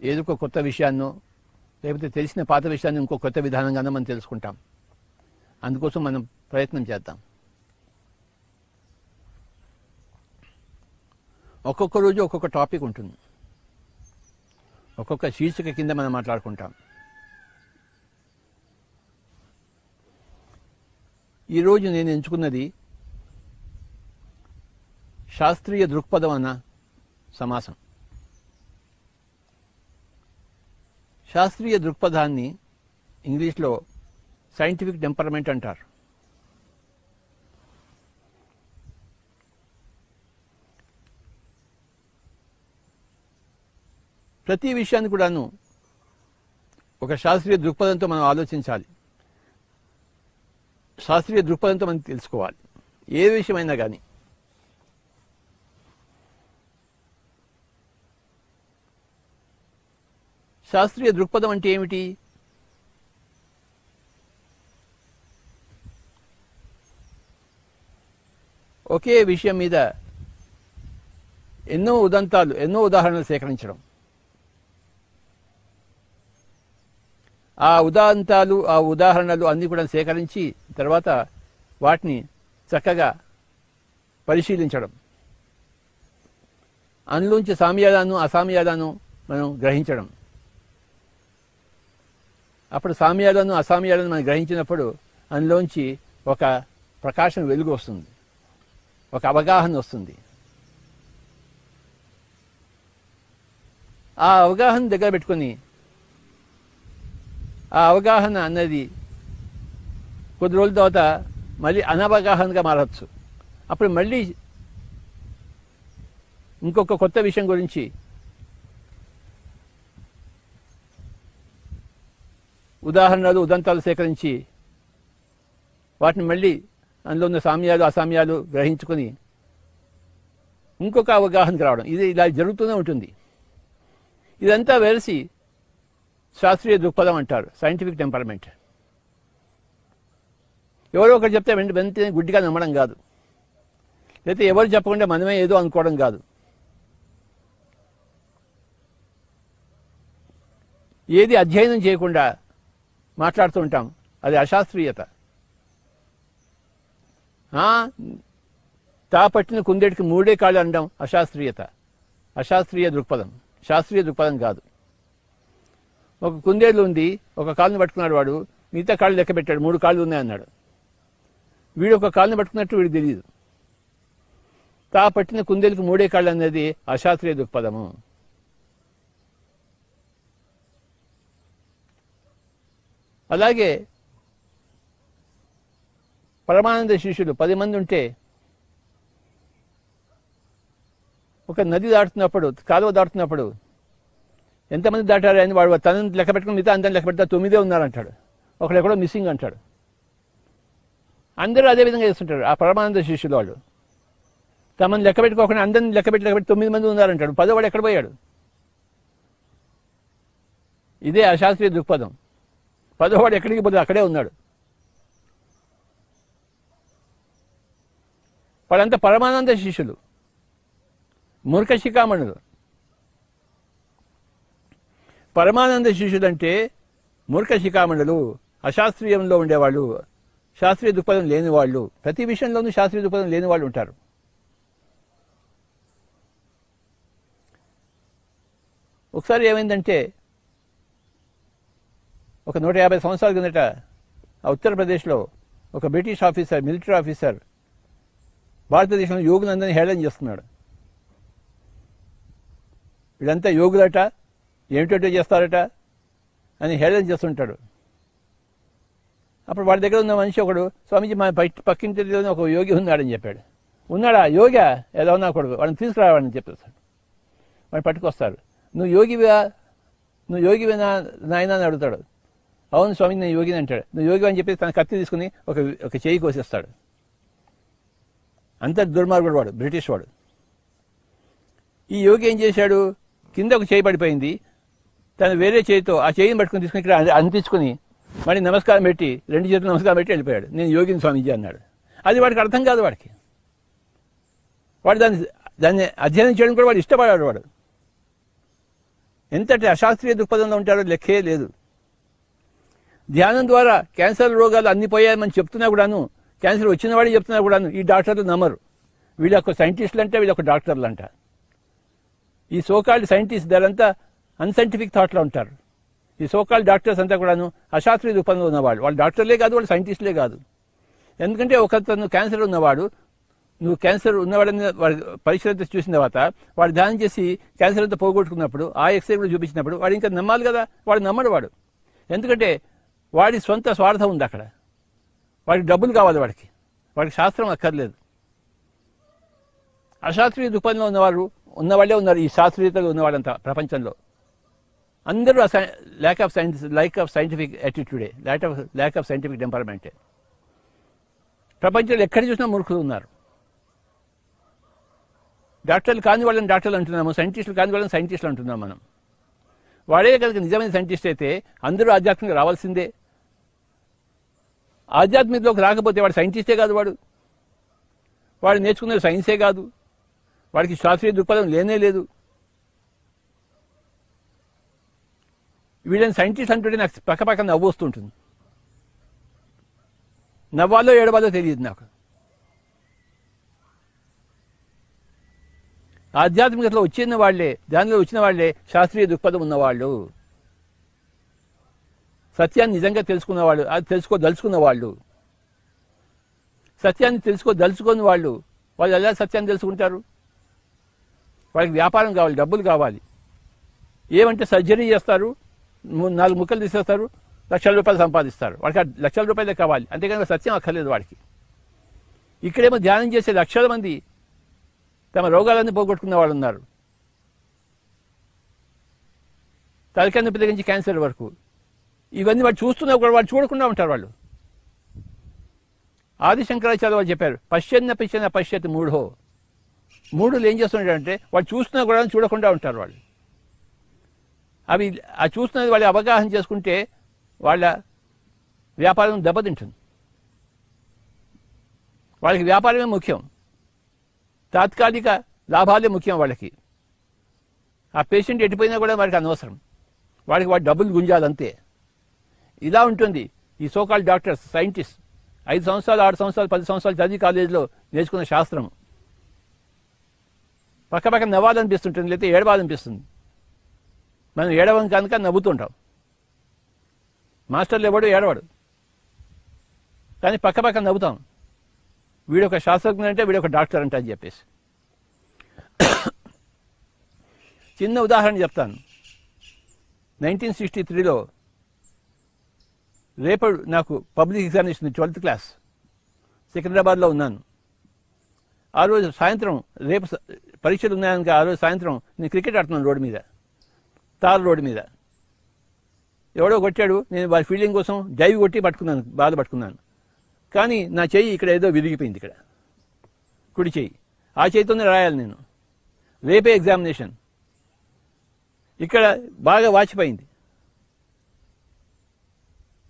ఏదో ఒక కొత్త విషయాన్నో లేకపోతే తెలిసిన పాత విషయాన్ని ఇంకో కొత్త విధానంగానో మనం తెలుసుకుంటాం. అందుకోసం మనం ప్రయత్నం చేద్దాం. ఒక్కొక్క రోజు ఒక్కొక్క టాపిక్ ఉంటుంది, ఒక్కొక్క శీర్షిక కింద మనం మాట్లాడుకుంటాం. ఈరోజు నేను ఎంచుకున్నది శాస్త్రీయ దృక్పథం అన్న సమాసం. శాస్త్రీయ దృక్పథాన్ని ఇంగ్లీష్లో సైంటిఫిక్ టెంపరమెంట్ అంటారు. ప్రతి విషయాన్ని కూడాను ఒక శాస్త్రీయ దృక్పథంతో మనం ఆలోచించాలి, శాస్త్రీయ దృక్పథంతో మనం తెలుసుకోవాలి. ఏ విషయమైనా కానీ శాస్త్రీయ దృక్పథం అంటే ఏమిటి? ఒకే విషయం మీద ఎన్నో ఉదంతాలు, ఎన్నో ఉదాహరణలు సేకరించడం, ఆ ఉదాంతాలు, ఆ ఉదాహరణలు అన్నీ కూడా సేకరించి తర్వాత వాటిని చక్కగా పరిశీలించడం, అందులోంచి సామ్యాలను అసామ్యాలను మనం గ్రహించడం. అప్పుడు సామ్యాలను అసామ్యాలను మనం గ్రహించినప్పుడు అందులోంచి ఒక ప్రకాశం, వెలుగు వస్తుంది, ఒక అవగాహన వస్తుంది. ఆ అవగాహన దగ్గర పెట్టుకొని ఆ అవగాహన అన్నది కొద్ది రోజుల తర్వాత మళ్ళీ అనవగాహనగా మారచ్చు. అప్పుడు మళ్ళీ ఇంకొక కొత్త విషయం గురించి ఉదాహరణలు, ఉదంతాలు సేకరించి వాటిని మళ్ళీ అందులో ఉన్న సామ్యాలు అసామ్యాలు గ్రహించుకొని ఇంకొక అవగాహనకు రావడం, ఇది ఇలా జరుగుతూనే ఉంటుంది. ఇదంతా వెలిసి శాస్త్రీయ దృక్పథం అంటారు, సైంటిఫిక్ టెంపరమెంట్. ఎవరో ఒకరు చెప్తే వెంటనే గుడ్డిగా నమ్మడం కాదు, లేకపోతే ఎవరు చెప్పకుండా మనమే ఏదో అనుకోవడం కాదు. ఏది అధ్యయనం చేయకుండా మాట్లాడుతూ ఉంటాం, అది అశాస్త్రీయత. తా పట్టిన కుందేటికి మూడే కాళ్ళు అనడం అశాస్త్రీయత, అశాస్త్రీయ దృక్పథం. శాస్త్రీయ దృక్పథం కాదు. ఒక కుందేలు ఉంది, ఒక కాలుని పట్టుకున్నాడు వాడు, మిగతా కాళ్ళు లెక్క పెట్టాడు, 3 కాళ్ళు ఉన్నాయన్నాడు. వీడు ఒక కాలుని పట్టుకున్నట్టు వీడికి తెలియదు. తా పట్టిన కుందేలుకి 3 కాళ్ళు అనేది అశాస్త్రీయ దృక్పథము. అలాగే పరమానంద శిష్యులు 10 మంది ఉంటే ఒక నది దాటుతున్నప్పుడు, కాలువ దాటుతున్నప్పుడు ఎంతమంది దాటారు అని వాడు తనని లెక్క పెట్టుకుని మిగతా అందరిని లెక్క పెడతా 9 ఉన్నారంటాడు, ఒకడు ఎక్కడో మిస్సింగ్ అంటాడు. అందరూ అదే విధంగా చేస్తుంటారు. ఆ పరమానంద శిష్యులు వాళ్ళు తమని లెక్క పెట్టుకోకుండా అందరిని లెక్క పెట్టి 9 మంది ఉన్నారంటాడు, 10వ వాడు ఎక్కడ పోయాడు? ఇదే అశాస్త్రీయ దృక్పథం. 10వ వాడు ఎక్కడికి పోతే అక్కడే ఉన్నాడు. వాళ్ళంతా పరమానంద శిష్యులు, మూర్ఖ శిఖామణులు. పరమానంద శిష్యులు అంటే మూర్ఖ శిఖామణులు, అశాస్త్రీయంలో ఉండేవాళ్ళు, శాస్త్రీయ దృక్పథం లేని వాళ్ళు. ప్రతి విషయంలోనూ శాస్త్రీయ దృక్పథం లేని వాళ్ళు ఉంటారు. ఒకసారి ఏమైందంటే, ఒక 150 సంవత్సరాల కిందట ఉత్తరప్రదేశ్లో ఒక బ్రిటిష్ ఆఫీసర్, మిలిటరీ ఆఫీసర్ భారతదేశంలో యోగులందరినీ హేళన చేస్తున్నాడు. వీళ్ళంతా యోగులట, ఏమిటో చేస్తారట అని హేళన చేస్తుంటాడు. అప్పుడు వాడి దగ్గర ఉన్న మనిషి ఒకడు, స్వామీజీ మా పక్కింటిలోనే ఒక యోగి ఉన్నాడని చెప్పాడు. ఉన్నాడా? యోగా ఎలా ఉన్నా కొడుకు, వాడిని తీసుకురావాలని చెప్పేస్తాడు. వాడిని పట్టుకొస్తారు. నువ్వు యోగివేనా నాయన అని అడుగుతాడు. అవును స్వామి నేను యోగిని అంటాడు. నువ్వు యోగి అని చెప్పేసి తన కత్తి తీసుకుని ఒక చేయి కోసేస్తాడు. అంత దుర్మార్గుడు వాడు, బ్రిటిష్ వాడు. ఈ యోగి ఏం చేశాడు? కింద ఒక చేయి పడిపోయింది, తను వేరే చేయితో ఆ చేయిని పట్టుకుని తీసుకుని ఇక్కడ అంటించుకుని మళ్ళీ నమస్కారం పెట్టి 2 చేతులు నమస్కారం పెట్టి వెళ్ళిపోయాడు. నేను యోగిని స్వామీజీ అన్నాడు. అది వాడికి అర్థం కాదు. వాడు దాన్ని అధ్యయనం చేయడం కూడా వాడు ఇష్టపడాడు. ఎంతటి అశాస్త్రీయ దృక్పథంలో ఉంటారో లెక్కే లేదు. ధ్యానం ద్వారా క్యాన్సర్ రోగాలు అన్ని పోయాయని చెప్తున్నా కూడాను, క్యాన్సర్ వచ్చిన వాడిని చెప్తున్నా కూడాను ఈ డాక్టర్లు నమ్మరు. వీళ్ళ ఒక సైంటిస్టులు అంటే వీళ్ళ ఒక డాక్టర్లు అంట. ఈ సోకాల్డ్ సైంటిస్ట్ దారంతా అన్సైంటిఫిక్ థాట్లో ఉంటారు. ఈ సోకాల్డ్ డాక్టర్స్ అంతా కూడాను అశాస్త్రీయ దృక్పథంలో ఉన్నవాళ్ళు. వాళ్ళు డాక్టర్లే కాదు, వాళ్ళు సైంటిస్టులే కాదు. ఎందుకంటే ఒకతను క్యాన్సర్ ఉన్నవాడు, నువ్వు క్యాన్సర్ ఉన్నవాడని వాడి పరీక్షలంతా చూసిన తర్వాత వాడు ధ్యానం చేసి క్యాన్సర్ అంతా పోగొట్టుకున్నప్పుడు ఆ ఎక్స్రే కూడా చూపించినప్పుడు వాడు ఇంకా నమ్మాలి కదా. వాడు నమ్మడు వాడు. ఎందుకంటే వాడి సొంత స్వార్థం ఉంది అక్కడ. వాడికి డబ్బులు కావాలి, వాడికి శాస్త్రం అక్కర్లేదు. అశాస్త్రీయ దృక్పథంలో ఉన్నవాళ్ళే ఉన్నారు ఈ శాస్త్రీయతలో ఉన్నవాళ్ళంతా ప్రపంచంలో. అందరూ ల్యాక్ ఆఫ్ సైంటిఫిక్ యాటిట్యూడే, ల్యాక్ ఆఫ్ సైంటిఫిక్ టెంపర్మెంటే. ప్రపంచంలో ఎక్కడ చూసినా మూర్ఖులు ఉన్నారు. డాక్టర్లు కాని వాళ్ళని డాక్టర్లు అంటున్నాము, సైంటిస్టులు కాని వాళ్ళని సైంటిస్టులు అంటున్నాం మనం. వాడే కనుక నిజమైన సైంటిస్ట్ అయితే అందరూ ఆధ్యాత్మికంగా రావాల్సిందే. ఆధ్యాత్మికలోకి రాకపోతే వాడు సైంటిస్టే కాదు. వాడు నేర్చుకునేది సైన్సే కాదు. వాడికి శాస్త్రీయ దృక్పథం లేనే లేదు. వీళ్ళని సైంటిస్ట్ అంటుంటే నాకు పక్క నవ్వు వస్తుంటుంది. నవ్వాలో ఏడవాలో తెలియదు నాకు. ఆధ్యాత్మికతలో వచ్చిన వాళ్లే, దానిలో వచ్చిన వాళ్లే శాస్త్రీయ దృక్పథం ఉన్నవాళ్ళు, సత్యాన్ని నిజంగా తెలుసుకున్నవాళ్ళు, అది తెలుసుకోదలుచుకున్న వాళ్ళు. సత్యాన్ని తెలుసుకోదలుచుకుని వాళ్ళు ఎలా సత్యాన్ని తెలుసుకుంటారు? వాళ్ళకి వ్యాపారం కావాలి, డబ్బులు కావాలి. ఏమంటే సర్జరీ చేస్తారు, 4 ముక్కలు తీసేస్తారు, లక్షల రూపాయలు సంపాదిస్తారు. వాడికి లక్షల రూపాయలే కావాలి, అంతేకాని సత్యం అక్కర్లేదు వాడికి. ఇక్కడేమో ధ్యానం చేసే లక్షల మంది తమ రోగాలన్నీ పోగొట్టుకున్న వాళ్ళు ఉన్నారు. తలకాయ నొప్పి దగ్గర నుంచి క్యాన్సర్ వరకు. ఇవన్నీ వాడు చూస్తున్నా కూడా వాడు చూడకుండా ఉంటారు వాళ్ళు. ఆది శంకరాచార్య వాళ్ళు చెప్పారు, పశ్యత్ మూఢో. మూఢులు ఏం చేస్తుంటారంటే వాడు చూస్తున్నా కూడా చూడకుండా ఉంటారు వాళ్ళు. అవి ఆ చూస్తున్నది వాళ్ళు అవగాహన చేసుకుంటే వాళ్ళ వ్యాపారం దెబ్బతింటుంది. వాళ్ళకి వ్యాపారమే ముఖ్యం, తాత్కాలిక లాభాలే ముఖ్యం వాళ్ళకి. ఆ పేషెంట్ ఎటుపోయినా కూడా వాడికి అనవసరం, వాడి డబ్బులు గుంజాలంతే. ఇలా ఉంటుంది ఈ సోకాల్ డాక్టర్స్, సైంటిస్ట్. 5 సంవత్సరాలు 6 సంవత్సరాలు 10 సంవత్సరాలు చదివి కాలేజీలో నేర్చుకున్న శాస్త్రం పక్క నవ్వాలనిపిస్తుంటుంది, లేకపోతే ఏడవాలనిపిస్తుంది. మనం ఏడవం కనుక నవ్వుతుంటాం. మాస్టర్లు ఎవడు ఏడవాడు, కానీ పక్క నవ్వుతాం. వీడొక శాస్త్రజ్ఞుడు అంటే వీడొక డాక్టర్ అంటే అని చెప్పేసి. చిన్న ఉదాహరణ చెప్తాను. 1963లో రేపటి నాకు పబ్లిక్ ఎగ్జామినేషన్ 12th క్లాస్, సికింద్రాబాద్లో ఉన్నాను. ఆ రోజు సాయంత్రం, రేపు పరీక్షలు ఉన్నాయనుక ఆ రోజు సాయంత్రం నేను క్రికెట్ ఆడుతున్నాను రోడ్డు మీద, తార్ రోడ్డు మీద. ఎవడో కొట్టాడు, నేను వారి ఫీల్డింగ్ కోసం డైవ్ కొట్టి పట్టుకున్నాను. కానీ నా చెయ్యి ఇక్కడ ఏదో విరిగిపోయింది, ఇక్కడ కుడి చెయ్యి. ఆ చేతితోనే రాయాలి నేను, రేపే ఎగ్జామినేషన్. ఇక్కడ బాగా వాచిపోయింది.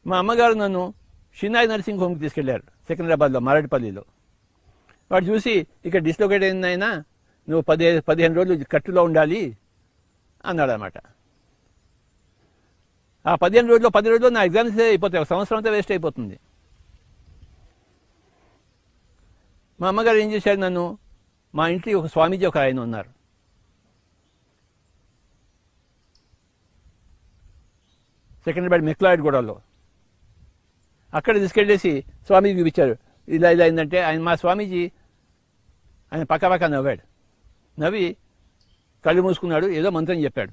మా అమ్మగారు నన్ను షినాయ్ నర్సింగ్ హోమ్కి తీసుకెళ్లారు, సికింద్రాబాద్లో మరాఠపల్లిలో. వాడు చూసి, ఇక్కడ డిస్లొకేట్ అయిందైనా నువ్వు 15 రోజులు కట్టులో ఉండాలి అన్నాడు అనమాట. ఆ 15 రోజుల్లో 10 రోజుల్లో నా ఎగ్జామ్స్ అయిపోతాయి, 1 సంవత్సరం అంతా వేస్ట్ అయిపోతుంది. మా అమ్మగారు ఏం చేశారు, నన్ను మా ఇంటికి ఒక స్వామీజీ ఒక ఆయన ఉన్నారు, సికింద్రాబాద్ మెక్లాయిడ్ గూడలో. అక్కడ తీసుకెళ్ళేసి స్వామీజీ చూపించారు. ఇలా అయిందంటే మా స్వామీజీ ఆయన పక్క నవ్వాడు. నవ్వి కళ్ళు మూసుకున్నాడు, ఏదో మంత్రం చెప్పాడు.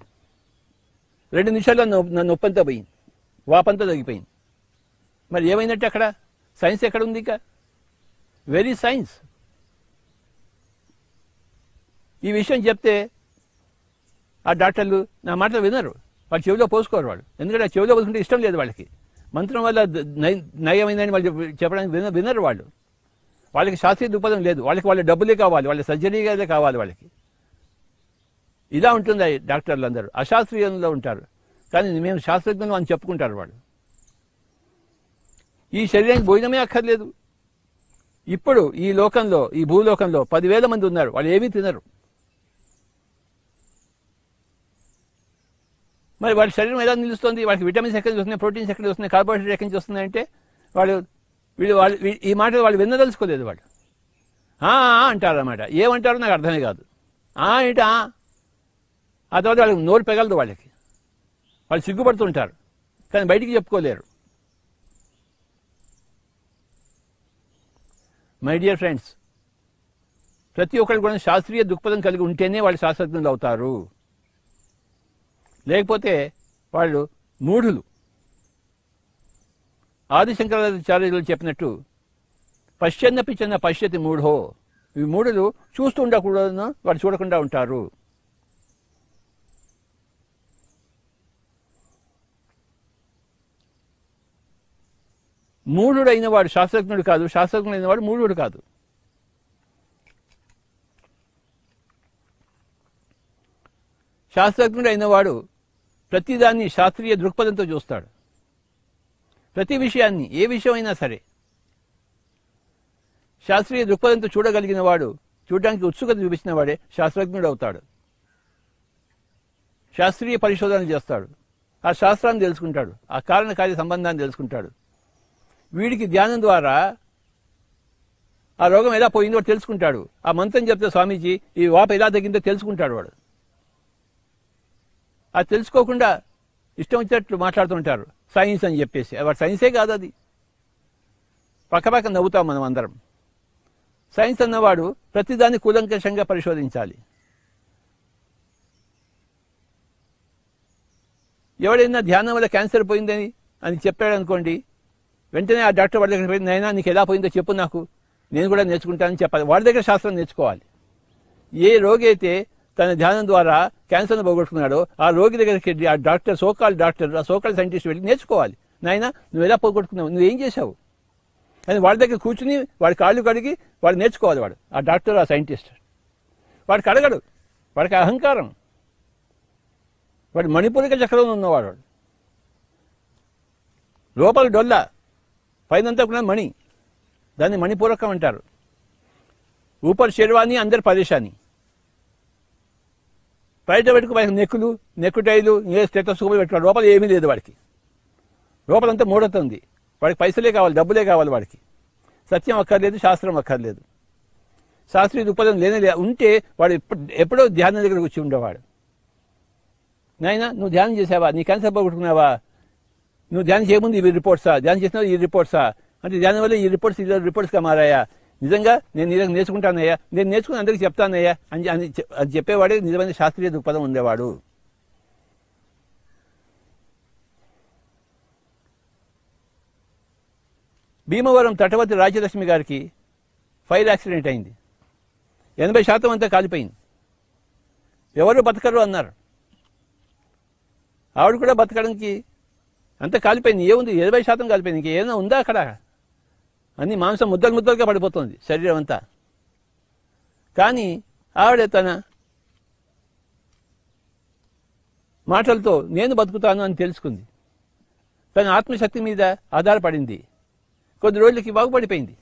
2 నిమిషాల్లో నా నొప్పంతా పోయింది, వాపంతా తగ్గిపోయింది. మరి ఏమైందంటే అక్కడ సైన్స్ ఎక్కడ ఉంది? ఇక వెరీ సైన్స్. ఈ విషయం చెప్తే ఆ డాక్టర్లు నా మాటలు వినరు, వాళ్ళు చెవిలో పోసుకోరు వాళ్ళు. ఎందుకంటే ఆ చెవిలో పోసుకుంటే ఇష్టం లేదు వాళ్ళకి. మంత్రం వల్ల నయమైందని వాళ్ళు చెప్పడానికి వినరు వాళ్ళు. వాళ్ళకి శాస్త్రీయ దృక్పథం లేదు, వాళ్ళ డబ్బులే కావాలి, వాళ్ళ సర్జరీగానే కావాలి వాళ్ళకి. ఇలా ఉంటుంది డాక్టర్లు అందరూ అశాస్త్రీయంలో ఉంటారు. కానీ మేము శాస్త్రజ్ఞులు అని చెప్పుకుంటారు వాళ్ళు. ఈ శరీరానికి భోజనమే అక్కర్లేదు. ఇప్పుడు ఈ లోకంలో, ఈ భూలోకంలో 10,000 మంది ఉన్నారు, వాళ్ళు ఏమీ తినరు. మరి వాళ్ళ శరీరం ఎలా నిలుస్తుంది, వాళ్ళకి విటమిన్స్ ఎక్కడి నుంచి వస్తున్నాయి, ప్రోటీన్స్ ఎక్కడి నుంచి వస్తున్నాయి, కార్బోహైడ్రేట్ ఎక్కడి నుంచి వస్తున్నాయంటే వాళ్ళు ఈ మాటలు వాళ్ళు విన్నదలుచుకోలేదు. వాళ్ళు అంటారు అన్నమాట. ఏమంటారో నాకు అర్థమే కాదు. ఏంటి ఆ తర్వాత వాళ్ళకి నోరు పెగలదు. వాళ్ళు సిగ్గుపడుతుంటారు, కానీ బయటికి చెప్పుకోలేరు. మై డియర్ ఫ్రెండ్స్, ప్రతి ఒక్కరు కూడా శాస్త్రీయ దృక్పథం కలిగి ఉంటేనే వాళ్ళు శాస్త్రజ్ఞులు అవుతారు. లేకపోతే వాళ్ళు మూఢులు. ఆదిశంకరాచార్యులు చెప్పినట్టు పశ్చన్నపి చిన్న పశ్యతి మూఢో, ఈ మూఢులు చూస్తూ ఉండకూడదు, వాడు చూడకుండా ఉంటారు. మూఢుడైన వాడు శాస్త్రజ్ఞుడు కాదు, శాస్త్రజ్ఞుడైన వాడు మూఢుడు కాదు. శాస్త్రజ్ఞుడైన వాడు ప్రతిదాన్ని శాస్త్రీయ దృక్పథంతో చూస్తాడు. ప్రతి విషయాన్ని, ఏ విషయం అయినా సరే శాస్త్రీయ దృక్పథంతో చూడగలిగిన వాడు, చూడడానికి ఉత్సుకత చూపించిన వాడే శాస్త్రజ్ఞుడు అవుతాడు. శాస్త్రీయ పరిశోధనలు చేస్తాడు, ఆ శాస్త్రాన్ని తెలుసుకుంటాడు, ఆ కారణకార్య సంబంధాన్ని తెలుసుకుంటాడు. వీడికి ధ్యానం ద్వారా ఆ రోగం ఎలా పోయిందో తెలుసుకుంటాడు. ఆ మంత్రం చెప్తే స్వామీజీ ఈ వాపు ఎలా తగ్గిందో తెలుసుకుంటాడు వాడు. అది తెలుసుకోకుండా ఇష్టం వచ్చినట్లు మాట్లాడుతుంటారు సైన్స్ అని చెప్పేసి. వాడు సైన్సే కాదు, అది పక్కపక్క నవ్వుతాం మనం అందరం. సైన్స్ అన్నవాడు ప్రతిదాన్ని కూలంకషంగా పరిశోధించాలి. ఎవడైనా ధ్యానం వల్ల క్యాన్సర్ పోయిందని అని చెప్పాడు అనుకోండి, వెంటనే ఆ డాక్టర్ వాడి దగ్గర పోయి, నైనా నీకు ఎలా పోయిందో చెప్పు, నాకు నేను కూడా నేర్చుకుంటానని చెప్పాలి. వాడి దగ్గర శాస్త్రం నేర్చుకోవాలి. ఏ రోగి అయితే తన ధ్యానం ద్వారా క్యాన్సర్ను పోగొట్టుకున్నాడో ఆ రోగి దగ్గరికి ఆ డాక్టర్, సోకాల్ డాక్టర్, ఆ సోకాల్ సైంటిస్ట్ వెళ్ళి నేర్చుకోవాలి. నాయనా నువ్వు ఎలా పోగొట్టుకున్నావు, నువ్వేం చేశావు అని వాడి దగ్గర కూర్చుని వాడి కాళ్ళు కడిగి వాడు నేర్చుకోవాలి. వాడు ఆ డాక్టర్, ఆ సైంటిస్ట్ వాడికి అడగడు, వాడికి అహంకారం. వాడు మణిపూరిక చక్రంలో ఉన్నవాడు. లోపల డొల్ల, పైనంతా కూడా మణి, దాన్ని మణిపూరకం అంటారు. ఊపర్ శర్వాణి అందరు పరేషాని. బయట పెట్టుకు వాడికి నెక్కులు, నెక్కుటైలు, స్టెటోస్కోప్ పెట్టుకోవాలి. లోపల ఏమీ లేదు వాడికి. లోపలంతా మూఢతుంది. వాడికి పైసలే కావాలి, డబ్బులే కావాలి. వాడికి సత్యం అక్కర్లేదు, శాస్త్రం అక్కర్లేదు. శాస్త్రీయ దృక్పథం లేనే ఉంటే వాడు ఎప్పుడో ధ్యానం దగ్గర కూర్చి ఉండేవాడు. నాయనా నువ్వు ధ్యానం చేసావా, నీ క్యాన్సర్ పోగొట్టుకున్నావా, నువ్వు ధ్యానం చేయముందు ఇవి రిపోర్ట్సా, ధ్యానం చేసినావు ఈ రిపోర్ట్సా, అంటే ధ్యానం వల్ల ఈ రిపోర్ట్స్గా మారాయా, నిజంగా నేను నీ దగ్గర నేర్చుకుంటానయ్యా, నేను నేర్చుకుని అందరికీ చెప్తానయ్యా అని చెప్పేవాడే నిజమైన శాస్త్రీయ దృక్పథం ఉండేవాడు. భీమవరం తటవర్తి రాజ్యలక్ష్మి గారికి ఫైర్ యాక్సిడెంట్ అయింది. 80% అంతా కాలిపోయింది. ఎవరు బతకరు అన్నారు. ఆవిడ కూడా బతకడానికి అంతా కాలిపోయింది. ఏముంది, 20% కాలిపోయింది. ఇంకేమైనా ఉందా అక్కడ? అన్ని మాంసం ముద్దలు ముద్దలుగా పడిపోతుంది శరీరం అంతా. కానీ ఆవిడ తన మాటలతో నేను బతుకుతాను అని తెలుసుకుంది. తన ఆత్మశక్తి మీద ఆధారపడింది. కొద్ది రోజులకి బాగుపడిపోయింది.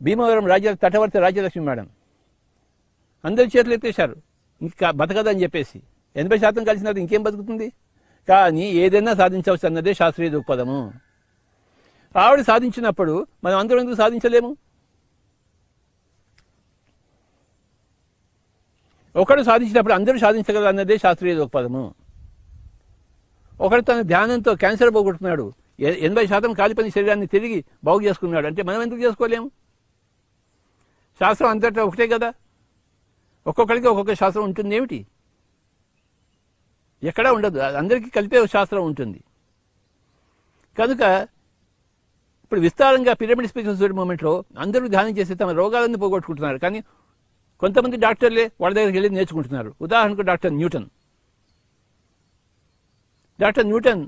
భీమవరం తటవర్తి రాజ్యలక్ష్మి మేడం అందరి చేతులు ఎత్తేశారు ఇంకా బతకదని చెప్పేసి. 80% కలిసినది ఇంకేం బతుకుతుంది? కానీ ఏదైనా సాధించవచ్చు అన్నదే శాస్త్రీయ దృక్పథము. ఆవిడ సాధించినప్పుడు మనం అందరం ఎందుకు సాధించలేము? ఒకడు సాధించినప్పుడు అందరూ సాధించగలరు అన్నదే శాస్త్రీయ దృక్పథము. ఒకడు తన ధ్యానంతో క్యాన్సర్ పోగొట్టుకున్నాడు, 80% కాలిపోయిన శరీరాన్ని తిరిగి బాగు చేసుకున్నాడు అంటే మనం ఎందుకు చేసుకోలేము? శాస్త్రం అంతటా ఒకటే కదా. ఒక్కొక్కరికి ఒక్కొక్క శాస్త్రం ఉంటుంది. ఏమిటి? ఎక్కడా ఉండదు. అందరికీ కలిపే శాస్త్రం ఉంటుంది. కనుక ఇప్పుడు విస్తారంగా పిరమిడ్ స్పిరిచువల్ మూమెంట్లో అందరూ ధ్యానం చేసి తమ రోగాలను పోగొట్టుకుంటున్నారు. కానీ కొంతమంది డాక్టర్లే వాళ్ళ దగ్గరికి వెళ్ళి నేర్చుకుంటున్నారు. ఉదాహరణకు డాక్టర్ న్యూటన్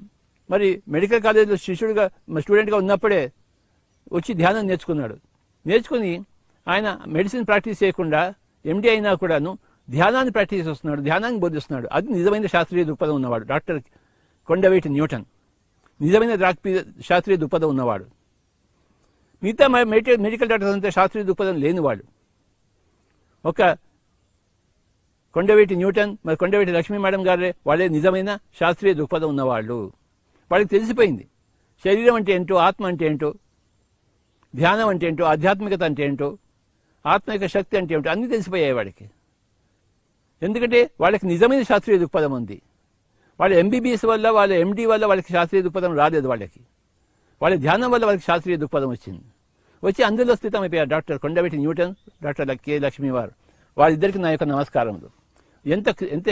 మరి మెడికల్ కాలేజీలో స్టూడెంట్గా ఉన్నప్పుడే వచ్చి ధ్యానం నేర్చుకున్నాడు. నేర్చుకుని ఆయన మెడిసిన్ ప్రాక్టీస్ చేయకుండా ఎండి అయినా కూడాను ధ్యానాన్ని ప్రాక్టీస్ చేస్తున్నాడు, ధ్యానాన్ని బోధిస్తున్నాడు. అది నిజమైన శాస్త్రీయ దృక్పథం ఉన్నవాడు డాక్టర్ కొండవీటి న్యూటన్. నిజమైన శాస్త్రీయ దృక్పథం ఉన్నవాడు. మిగతా మెడికల్ డాక్టర్స్ అంతా శాస్త్రీయ దృక్పథం లేనివాడు. ఒక కొండవీటి న్యూటన్ మరి కొండవీటి లక్ష్మీ మేడం గారే వాళ్ళే నిజమైన శాస్త్రీయ దృక్పథం ఉన్నవాళ్ళు. వాళ్ళకి తెలిసిపోయింది శరీరం అంటే ఏంటో, ఆత్మ అంటే ఏంటో, ధ్యానం అంటే ఏంటో, ఆధ్యాత్మికత అంటే ఏంటో, ఆత్మ యొక్క శక్తి అంటే ఏమిటో అన్నీ తెలిసిపోయాయి వాడికి. ఎందుకంటే వాళ్ళకి నిజమైన శాస్త్రీయ దృక్పథం ఉంది. వాళ్ళ ఎంబీబీఎస్ వల్ల, వాళ్ళ ఎండి వల్ల వాళ్ళకి శాస్త్రీయ దృక్పథం రాలేదు. వాళ్ళ ధ్యానం వల్ల వాళ్ళకి శాస్త్రీయ దృక్పథం వచ్చింది. వచ్చి అందులో స్థితమైపోయారు డాక్టర్ కొండవీటి న్యూటన్, డాక్టర్ కె లక్ష్మీ వారు. వాళ్ళిద్దరికి నా యొక్క నమస్కారములు. ఎంత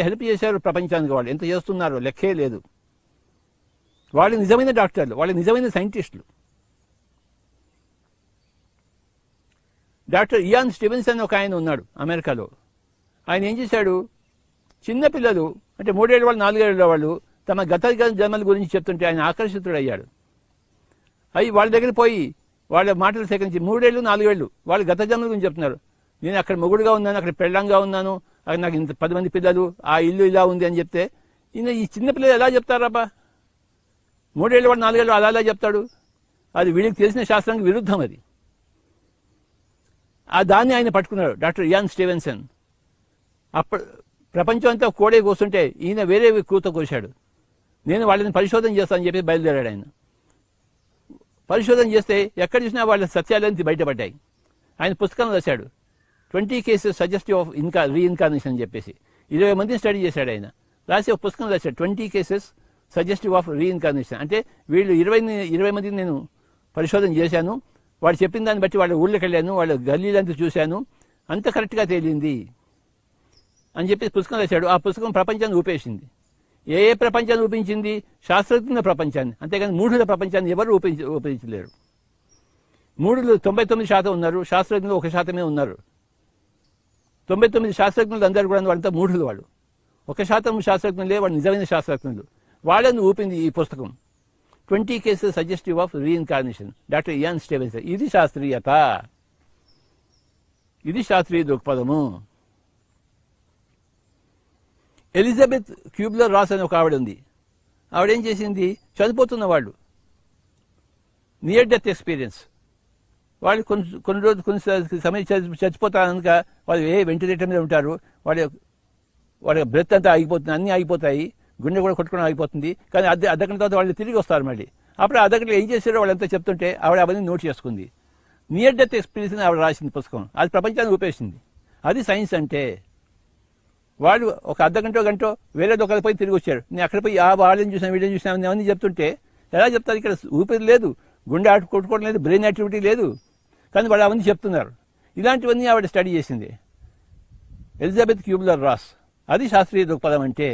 హెల్ప్ చేశారు ప్రపంచానికి, వాళ్ళు ఎంత చేస్తున్నారో లెక్కే లేదు. వాళ్ళు నిజమైన డాక్టర్లు, వాళ్ళు నిజమైన సైంటిస్టులు. డాక్టర్ ఇయాన్ స్టీవెన్సన్ ఒక ఆయన ఉన్నాడు అమెరికాలో. ఆయన ఏం చేశాడు, చిన్నపిల్లలు అంటే 3 ఏళ్ళ వాళ్ళు 4 ఏళ్ళ వాళ్ళు తమ గత జన్మల గురించి చెప్తుంటే ఆయన ఆకర్షితుడయ్యాడు. వాళ్ళ దగ్గర పోయి వాళ్ళ మాటలు సేకరించి 3 ఏళ్ళు 4 ఏళ్ళు వాళ్ళు గత జన్మల గురించి చెప్తున్నారు. నేను అక్కడ మొగుడుగా ఉన్నాను, అక్కడ పెళ్ళంగా ఉన్నాను, అక్కడ నాకు ఇంత 10 మంది పిల్లలు, ఆ ఇల్లు ఇలా ఉంది అని చెప్తే ఈ చిన్న పిల్లలు ఎలా చెప్తారబ్బా? 3 ఏళ్ళ వాడు 4 ఏళ్ళు అలా చెప్తాడు. అది వీడికి తెలిసిన శాస్త్రానికి విరుద్ధం. అది దాన్ని ఆయన పట్టుకున్నాడు డాక్టర్ ఇయాన్ స్టీవెన్సన్. అప్పుడు ప్రపంచం అంతా కోడే కోస్తుంటే ఈయన వేరే కూత కోశాడు. నేను వాళ్ళని పరిశోధన చేస్తానని చెప్పి బయలుదేరాడు ఆయన. పరిశోధన చేస్తే ఎక్కడ చూసినా వాళ్ళ సత్యాలన్నీ బయటపడ్డాయి. ఆయన పుస్తకం రాశాడు 20 కేసెస్ సజెస్టివ్ ఆఫ్ రీఇన్కార్నేషన్ అని చెప్పేసి. 20 మందిని స్టడీ చేశాడు ఆయన. రాసి ఒక పుస్తకం రాశాడు 20 కేసెస్ సజెస్టివ్ ఆఫ్ రీఇన్కార్నేషన్. అంటే వీళ్ళు 20 మందిని నేను పరిశోధన చేశాను, వాడు చెప్పిన దాన్ని బట్టి వాళ్ళ ఊళ్ళకి వెళ్ళాను, వాళ్ళ గల్లీలంతా చూశాను, అంత కరెక్ట్గా తేలింది అని చెప్పి పుస్తకం రాశాడు. ఆ పుస్తకం ప్రపంచాన్ని ఊపేసింది. ఏ ప్రపంచాన్ని ఊపించింది? శాస్త్రజ్ఞుల ప్రపంచాన్ని. అంతేగాని మూఢుల ప్రపంచాన్ని ఎవరు ఊపించలేరు. మూఢులు 99% ఉన్నారు, శాస్త్రజ్ఞులు 1% ఉన్నారు. 99 శాస్త్రజ్ఞులు అందరూ కూడా వాళ్ళంతా మూఢులు. వాళ్ళు 1% శాస్త్రజ్ఞులే వాళ్ళు నిజమైన శాస్త్రజ్ఞులు. వాళ్ళని ఊపింది ఈ పుస్తకం 20 cases suggestive of reincarnation, doctor Ian Stevenson. ఇది శాస్త్రీయత, ఇది శాస్త్రీయ దృక్పథము. ఎలిజబెత్ క్యూబ్లర్ రాస్ అని ఒక ఆవిడ ఉంది. ఆవిడేం చేసింది, చనిపోతున్న వాళ్ళు నియర్ డెత్ ఎక్స్పీరియన్స్, వాళ్ళు కొన్ని సమయం చచ్చిపోతారు కనుక వాళ్ళు వెంటిలేటర్ మీద ఉంటారు. వాళ్ళ బ్రెత్ అంతా ఆగిపోతుంది, అన్నీ ఆగిపోతాయి, గుండె కూడా కొట్టుకోవడం ఆగిపోతుంది. కానీ అర్ధగంట తర్వాత వాళ్ళు తిరిగి వస్తారు మళ్ళీ. అప్పుడు అర్ధగంటలో ఏం చేశారో వాళ్ళంతా చెప్తుంటే ఆవిడ అవన్నీ నోట్ చేసుకుంది. నియర్ డెత్ ఎక్స్పీరియన్స్ ఆవిడ రాసింది పుస్తకం. అది ప్రపంచాన్ని ఊపేసింది. అది సైన్స్ అంటే. వాళ్ళు ఒక అర్ధగంట గంట వేరే దొక్కలు పోయి తిరిగి వచ్చారు. నేను అక్కడ పోయి వాళ్ళని చూసాను, వీడియో చూసాను అవన్నీ చెప్తుంటే ఎలా చెప్తారు? ఇక్కడ ఊపిరి లేదు, గుండె కొట్టుకోవడం లేదు, బ్రెయిన్ యాక్టివిటీ లేదు, కానీ వాళ్ళు అవన్నీ చెప్తున్నారు. ఇలాంటివన్నీ ఆవిడ స్టడీ చేసింది, ఎలిజబెత్ క్యూబ్లర్ రాస్. అది శాస్త్రీయ దృక్పథం అంటే.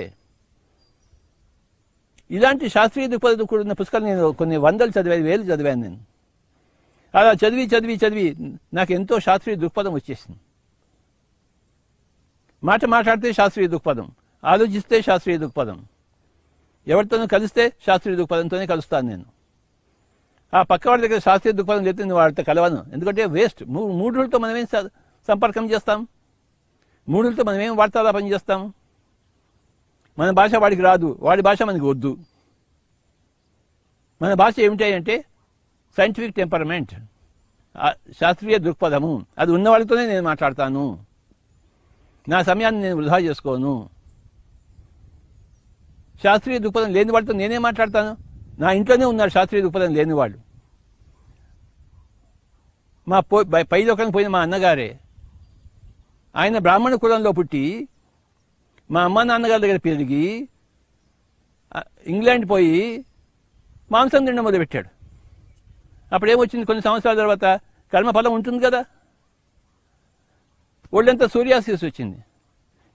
ఇలాంటి శాస్త్రీయ దృక్పథం కూడిన పుస్తకాలు నేను కొన్ని 100 చదివాను, 1000 చదివాను నేను. అలా చదివి నాకు ఎంతో శాస్త్రీయ దృక్పథం వచ్చేసింది. మాట్లాడితే శాస్త్రీయ దృక్పథం, ఆలోచిస్తే శాస్త్రీయ దృక్పథం, ఎవరితోనూ కలిస్తే శాస్త్రీయ దృక్పథంతోనే కలుస్తాను నేను. ఆ పక్క వాళ్ళ దగ్గర శాస్త్రీయ దృక్పథం చెప్తే నేను వాళ్ళతో కలవను. ఎందుకంటే వేస్ట్. మూఢులతో మనమేం సంపర్కం చేస్తాం? మూఢులతో మనమేం వార్తాలాపం చేస్తాం? మన భాష వాడికి రాదు, వాడి భాష మనకి వద్దు. మన భాష ఏమిటి అంటే సైంటిఫిక్ టెంపరమెంట్, శాస్త్రీయ దృక్పథము. అది ఉన్న వాళ్ళతోనే నేను మాట్లాడతాను. నా సమయాన్ని నేను వృధా చేసుకోను. శాస్త్రీయ దృక్పథం లేని వాళ్ళతో నేనే మాట్లాడతాను. నా ఇంట్లోనే ఉన్నారు శాస్త్రీయ దృక్పథం లేని వాళ్ళు. మా పైలోకానికి పోయిన మా అన్నగారే, ఆయన బ్రాహ్మణ కులంలో పుట్టి మా అమ్మ నాన్నగారి దగ్గర పెరిగి ఇంగ్లాండ్ పోయి మాంసం తినడం మొదలుపెట్టాడు. అప్పుడేమొచ్చింది, కొన్ని సంవత్సరాల తర్వాత కర్మఫలం ఉంటుంది కదా, ఒళ్ళంతా సోరియాసిస్ వచ్చింది.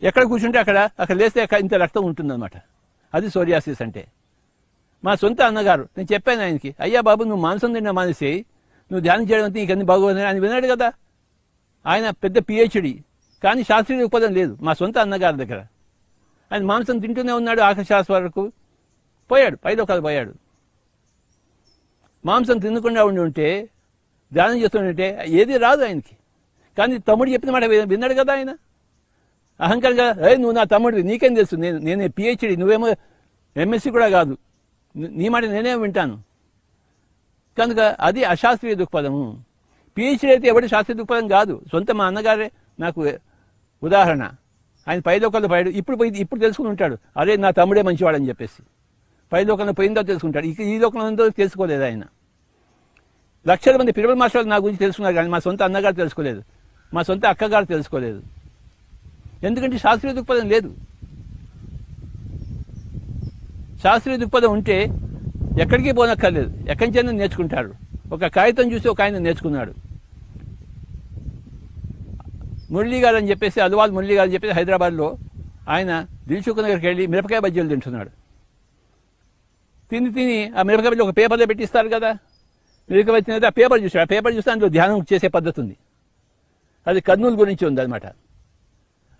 ఎక్కడ కూర్చుంటే అక్కడ లేస్తే ఇంత రక్తం ఉంటుందన్నమాట. అది సోరియాసిస్ అంటే. మా సొంత అన్నగారు, నేను చెప్పాను ఆయనకి, అయ్యా బాబు నువ్వు మాంసం తినడం మానేసి నువ్వు ధ్యానం చేయడం అంతా నీకు అన్ని బాగోదని ఆయన విన్నాడు కదా. ఆయన పెద్ద పిహెచ్డి, కానీ శాస్త్రీయ దృక్పథం లేదు. మా సొంత అన్నగారి దగ్గర ఆయన మాంసం తింటూనే ఉన్నాడు. ఆకాశాస్ వరకు పోయాడు, పైలోకాలు పోయాడు. మాంసం తినకుండా ఉంటే, ధ్యానం చేస్తుంటే ఏది రాదు ఆయనకి. కానీ తమ్ముడు చెప్పిన మాట విన్నాడు కదా ఆయన. అహంకారంగా, నువ్వు నా తమ్ముడివి, నీకేం తెలుసు, నేనే పిహెచ్డి, నువ్వేమో ఎంఎస్సీ కూడా కాదు, నీ మాట నేనే వింటాను. కనుక అది అశాస్త్రీయ దృక్పథము. పిహెచ్డి అయితే ఎవరి శాస్త్రీయ దృక్పథం కాదు. సొంత మా అన్నగారే నాకు ఉదాహరణ. ఆయన పైలోకంలో పోయాడు. ఇప్పుడు తెలుసుకుని ఉంటాడు, అరే నా తమ్ముడే మంచివాడని చెప్పేసి. పైలోకంలో పోయిందో తెలుసుకుంటాడు. ఈ లోకంలో తెలుసుకోలేదు ఆయన. లక్షల మంది పిరమిడ్ మాస్టర్లు నా గురించి తెలుసుకున్నారు, కానీ మా సొంత అన్నగారు తెలుసుకోలేదు, మా సొంత అక్కగారు తెలుసుకోలేదు. ఎందుకంటే శాస్త్రీయ దృక్పథం లేదు. శాస్త్రీయ దృక్పథం ఉంటే ఎక్కడికి పోనక్కర్లేదు, ఎక్కడి నుంచి నేర్చుకుంటారు. ఒక కాగితం చూసి ఒక ఆయన నేర్చుకున్నాడు. మురళీ గారు అని చెప్పేసి, అల్వాల్ మురళీ గారు అని చెప్పేసి హైదరాబాద్లో ఆయన దిల్సుఖ్ నగర్కి వెళ్ళి మిరపకాయ బజ్జీలు తింటున్నాడు. తిని ఆ మిరపకాయ బజ్జీ ఒక పేపర్లో పెట్టిస్తారు కదా, మిరపకాయ బజ్జీ తినేది ఆ పేపర్ చూసాడు. ఆ పేపర్ చూస్తే అందులో ధ్యానం చేసే పద్ధతి ఉంది. అది కర్నూలు గురించి ఉంది అనమాట.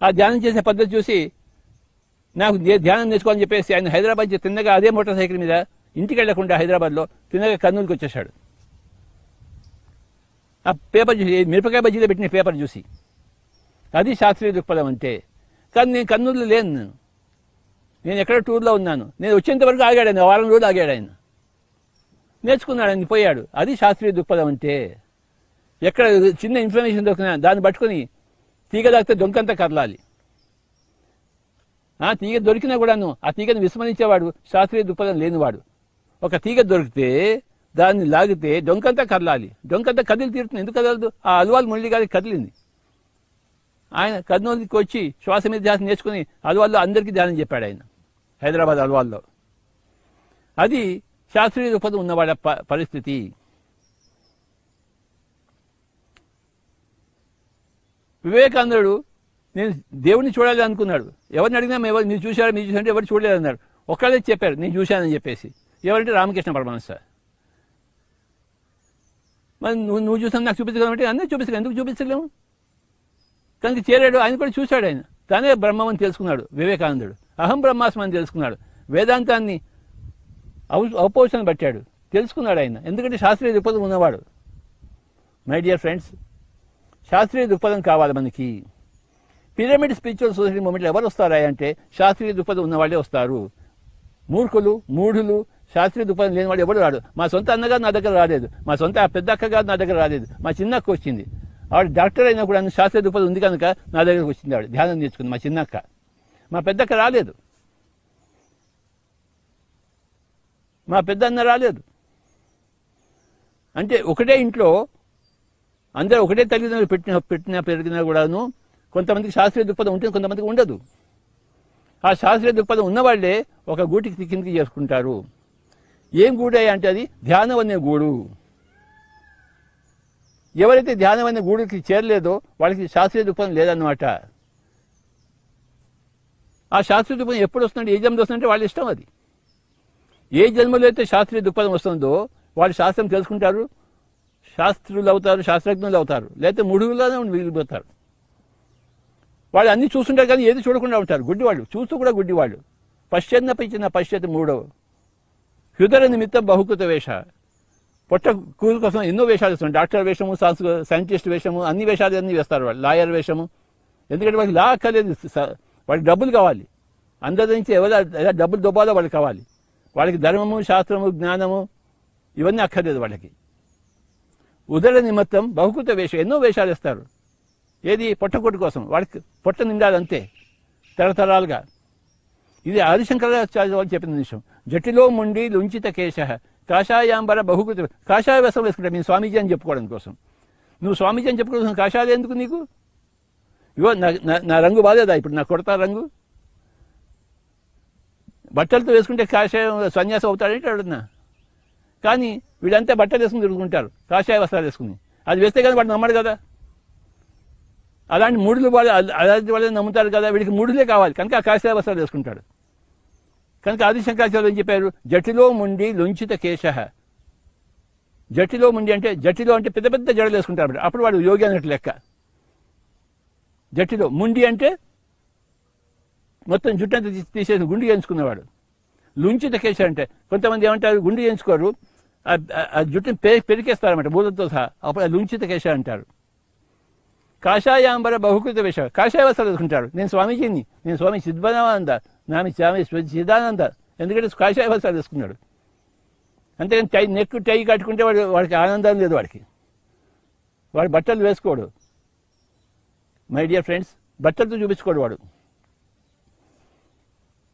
ఆ ధ్యానం చేసే పద్ధతి చూసి నాకు ధ్యానం నేర్చుకోవాలని చెప్పేసి ఆయన హైదరాబాద్ తిన్నగా అదే మోటార్ సైకిల్ మీద ఇంటికి వెళ్లకుండా హైదరాబాద్లో తిన్నగా కర్నూలుకి వచ్చేసాడు. ఆ పేపర్ చూసి, మిరపకాయ బజ్జీలో పెట్టిన పేపర్ చూసి. అది శాస్త్రీయ దృక్పథం అంటే. కానీ నేను కర్నూలులో లేను, నేను ఎక్కడ టూర్లో ఉన్నాను. నేను వచ్చేంత వరకు ఆగాడు ఆయన, వారం రోజులు ఆగాడు ఆయన, నేర్చుకున్నాడు, ఆయన పోయాడు. అది శాస్త్రీయ దృక్పథం అంటే. ఎక్కడ చిన్న ఇన్ఫర్మేషన్ దొరికినా దాన్ని పట్టుకుని తీగ తాకితే దొంకంతా కదలాలి. ఆ తీగ దొరికినా కూడాను ఆ తీగను విస్మరించేవాడు శాస్త్రీయ దృక్పథం లేనివాడు. ఒక తీగ దొరికితే దాన్ని లాగితే డొంకంతా కదలాలి. డొంకంతా కదిలి తీరుతుంది. ఎందుకు కదలదు? ఆ అల్వాల్ మురళి గారికి కదిలింది. ఆయన కర్నూలుకి వచ్చి శ్వాస మీద ధ్యానం నేర్చుకుని అల్వాల్లో అందరికీ ధ్యానం చెప్పాడు ఆయన, హైదరాబాద్ అల్వాల్లో. అది శాస్త్రీయ దృక్పథం ఉన్నవాడ పరిస్థితి. వివేకానందుడు నేను దేవుడిని చూడాలి అనుకున్నాడు. ఎవరిని అడిగినా మీరు చూశారంటే ఎవరు చూడలేదన్నాడు. ఒక్కళ్ళే చెప్పారు నేను చూశానని చెప్పేసి. ఎవరంటే రామకృష్ణ పరమహంస. మరి నువ్వు చూసాను నాకు చూపించగలమంటే అందరూ చూపిస్తాను, ఎందుకు చూపించలేము? కనుక చేరాడు, ఆయన కూడా చూశాడు. ఆయన తానే బ్రహ్మమని తెలుసుకున్నాడు వివేకానందుడు. అహం బ్రహ్మాస్మి అని తెలుసుకున్నాడు. వేదాంతాన్ని ఔపోషణ పట్టాడు, తెలుసుకున్నాడు ఆయన. ఎందుకంటే శాస్త్రీయ దృక్పథం ఉన్నవాడు. మై డియర్ ఫ్రెండ్స్, శాస్త్రీయ దృక్పథం కావాలి మనకి. పిరమిడ్ స్పిరిచువల్ సొసైటీ మూమెంట్లో ఎవరు వస్తారా అంటే శాస్త్రీయ దృక్పథం ఉన్నవాళ్ళే వస్తారు. మూఢులు శాస్త్రీయ దృక్పథం లేని వాడు ఎవరు రాడు. మా సొంత అన్నగారు నా దగ్గర రాలేదు, మా సొంత పెద్ద అక్క గారు నా దగ్గర రాలేదు, మా చిన్నక్క వచ్చింది. ఆవిడ డాక్టర్ అయినా కూడా శాస్త్రీయ దృక్పథం ఉంది కనుక నా దగ్గరకు వచ్చింది. ఆవిడ ధ్యానం నేర్చుకుంది, మా చిన్నక్క. మా పెద్దక్క రాలేదు, మా పెద్ద అన్న రాలేదు. అంటే ఒకటే ఇంట్లో అందరూ ఒకటే తల్లిదండ్రులు పెట్టినా పెరిగినా కూడాను కొంతమందికి శాస్త్రీయ దృక్పథం ఉంటుంది, కొంతమందికి ఉండదు. ఆ శాస్త్రీయ దృక్పథం ఉన్నవాళ్లే ఒక గూటికి కిందికి చేసుకుంటారు. ఏం గూడయ్యా అంటే అది ధ్యానం అనే గూడు. ఎవరైతే ధ్యానం అనే గూడుకి చేరలేదో వాళ్ళకి శాస్త్రీయ దృక్పథం లేదన్నమాట. ఆ శాస్త్రీయ దృక్పథం ఎప్పుడు వస్తుందంటే ఏ జన్మలో వస్తుందంటే వాళ్ళ ఇష్టం. అది ఏ జన్మలో అయితే శాస్త్రీయ దృక్పథం వస్తుందో వాళ్ళు శాస్త్రం తెలుసుకుంటారు, శాస్త్రులు అవుతారు, శాస్త్రజ్ఞులు అవుతారు. లేకపోతే ముడుగులానే మిగిలిపోతారు. వాళ్ళు అన్ని చూస్తుంటారు కానీ ఏది చూడకుండా ఉంటారు. గుడ్డివాళ్ళు, చూస్తూ కూడా గుడ్డివాళ్ళు. పశ్చాత్తి మూడవ హృదయ నిమిత్తం బహుకృత వేష. పొట్ట కూరు కోసం ఎన్నో వేషాలు వేస్తారు. డాక్టర్ వేషము, సైంటిస్ట్ వేషము, అన్ని వేషాలు అన్నీ వేస్తారు వాళ్ళు. లాయర్ వేషము. ఎందుకంటే వాళ్ళకి లా అక్కర్లేదు, వాళ్ళకి డబ్బులు కావాలి. అందరి నుంచి ఎలా డబ్బులు దొబ్బాలో వాళ్ళకి కావాలి. వాళ్ళకి ధర్మము, శాస్త్రము, జ్ఞానము ఇవన్నీ అక్కర్లేదు వాళ్ళకి. ఉదర నిమిత్తం బహుకృత వేషం, ఎన్నో వేషాలు వేస్తారు. ఏది? పొట్టకొట్టు కోసం. వాడికి పొట్ట నిండాలంతే తరతరాలుగా. ఇది ఆదిశంకరాచార్య వాళ్ళు చెప్పిన విషయం. జటిలో ముండి లుంచిత కేశ కాషాయాంబర బహుకృత. కాషాయ వేషం వేసుకుంటా నేను స్వామీజీ అని చెప్పుకోవడం కోసం. నువ్వు స్వామీజీ అని చెప్పుకోవడం కాషాయాలు ఎందుకు నీకు? ఇగో నా రంగు బాలేదా ఇప్పుడు? నా కొడతా రంగు బట్టలతో వేసుకుంటే కాషాయం సన్యాసం అవుతాడంటే అడుగుతున్నా. కానీ వీళ్ళంతా బట్టలు వేసుకుని తిరుగుతుంటారు, కాషాయ వస్త్రాలు వేసుకుని. అది వేస్తే కానీ వాడు నమ్మడు కదా. అలాంటి మూడులు అలాంటి వాళ్ళని నమ్ముతారు కదా. వీడికి మూడులే కావాలి కనుక ఆ కాషాయ వస్త్రాలు వేసుకుంటాడు. కనుక ఆదిశంకరాచార్యులు ఏం చెప్పారు? జటిలో ముండి లుంచిత కేశ. జటిలో ముండి అంటే, జటిలో అంటే పెద్ద పెద్ద జడలు వేసుకుంటారు. అప్పుడు వాడు యోగి అన్నట్టు లెక్క. జటిలో ముండి అంటే మొత్తం జుట్టంతా తీసేసి గుండు చేయించుకున్నవాడు. లుంచిత కేశ అంటే కొంతమంది ఏమంటారు, గుండు చేయించుకోరు, ఆ జుట్టుని పెరికేస్తారన్నమాట మూలతో సహా. అప్పుడు ఆ లుంచిత కేశ అంటారు. కాషాయాంబర బహుకృత వేష. కాషాయ వస్త్రాలు వేసుకుంటారు. నేను స్వామీజీని, నేను స్వామి సిద్ధానంద, స్వామి సిద్ధానంద. ఎందుకంటే కాషాయ వస్త్రాలు వేసుకున్నాడు. అంతేగాని నెక్కు టై కట్టుకుంటే వాడికి ఆనందం లేదు. వాడు బట్టలు వేసుకోడు. మై డియర్ ఫ్రెండ్స్, బట్టలతో చూపించుకోడు వాడు.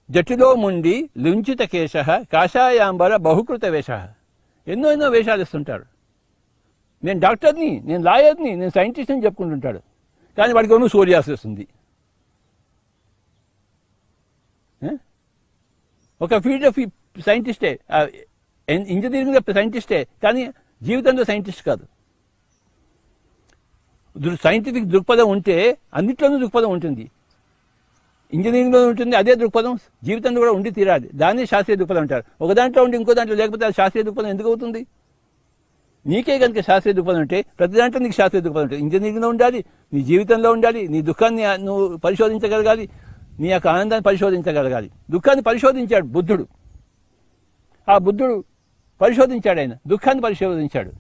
జటిలో ముండి లుంచిత కేశ కాషాయాంబర బహుకృత వేష. ఎన్నో ఎన్నో వేషాలు ఇస్తుంటాడు. నేను డాక్టర్ని, నేను లాయర్ని, నేను సైంటిస్ట్ అని చెప్పుకుంటుంటాడు. కానీ వాడికి ఏమో సోరియాసిస్ ఉంది. ఒక ఫీల్డ్ ఆఫ్ సైంటిస్టే, ఇంజనీరింగ్ సైంటిస్టే, కానీ జీవితంలో సైంటిస్ట్ కాదు. సైంటిఫిక్ దృక్పథం ఉంటే అన్నిట్లోనూ దృక్పథం ఉంటుంది. ఇంజనీరింగ్లో ఉంటుంది అదే దృక్పథం, జీవితంలో కూడా ఉండి తీరాలి. దాన్ని శాస్త్రీయ దృక్పథం అంటారు. ఒక దాంట్లో ఉండి ఇంకో దాంట్లో లేకపోతే అది శాస్త్రీయ దృక్పథం ఎందుకు అవుతుంది? నీకే కనుక శాస్త్రీయ దృక్పథం ఉంటే ప్రతి దాంట్లో నీకు శాస్త్రీయ దృక్పథం ఉంటుంది. ఇంజనీరింగ్లో ఉండాలి, నీ జీవితంలో ఉండాలి, నీ దుఃఖాన్ని నువ్వు పరిశోధించగలగాలి, నీ యొక్క ఆనందాన్ని పరిశోధించగలగాలి. దుఃఖాన్ని పరిశోధించాడు బుద్ధుడు. ఆ బుద్ధుడు పరిశోధించాడు, ఆయన దుఃఖాన్ని పరిశోధించాడు.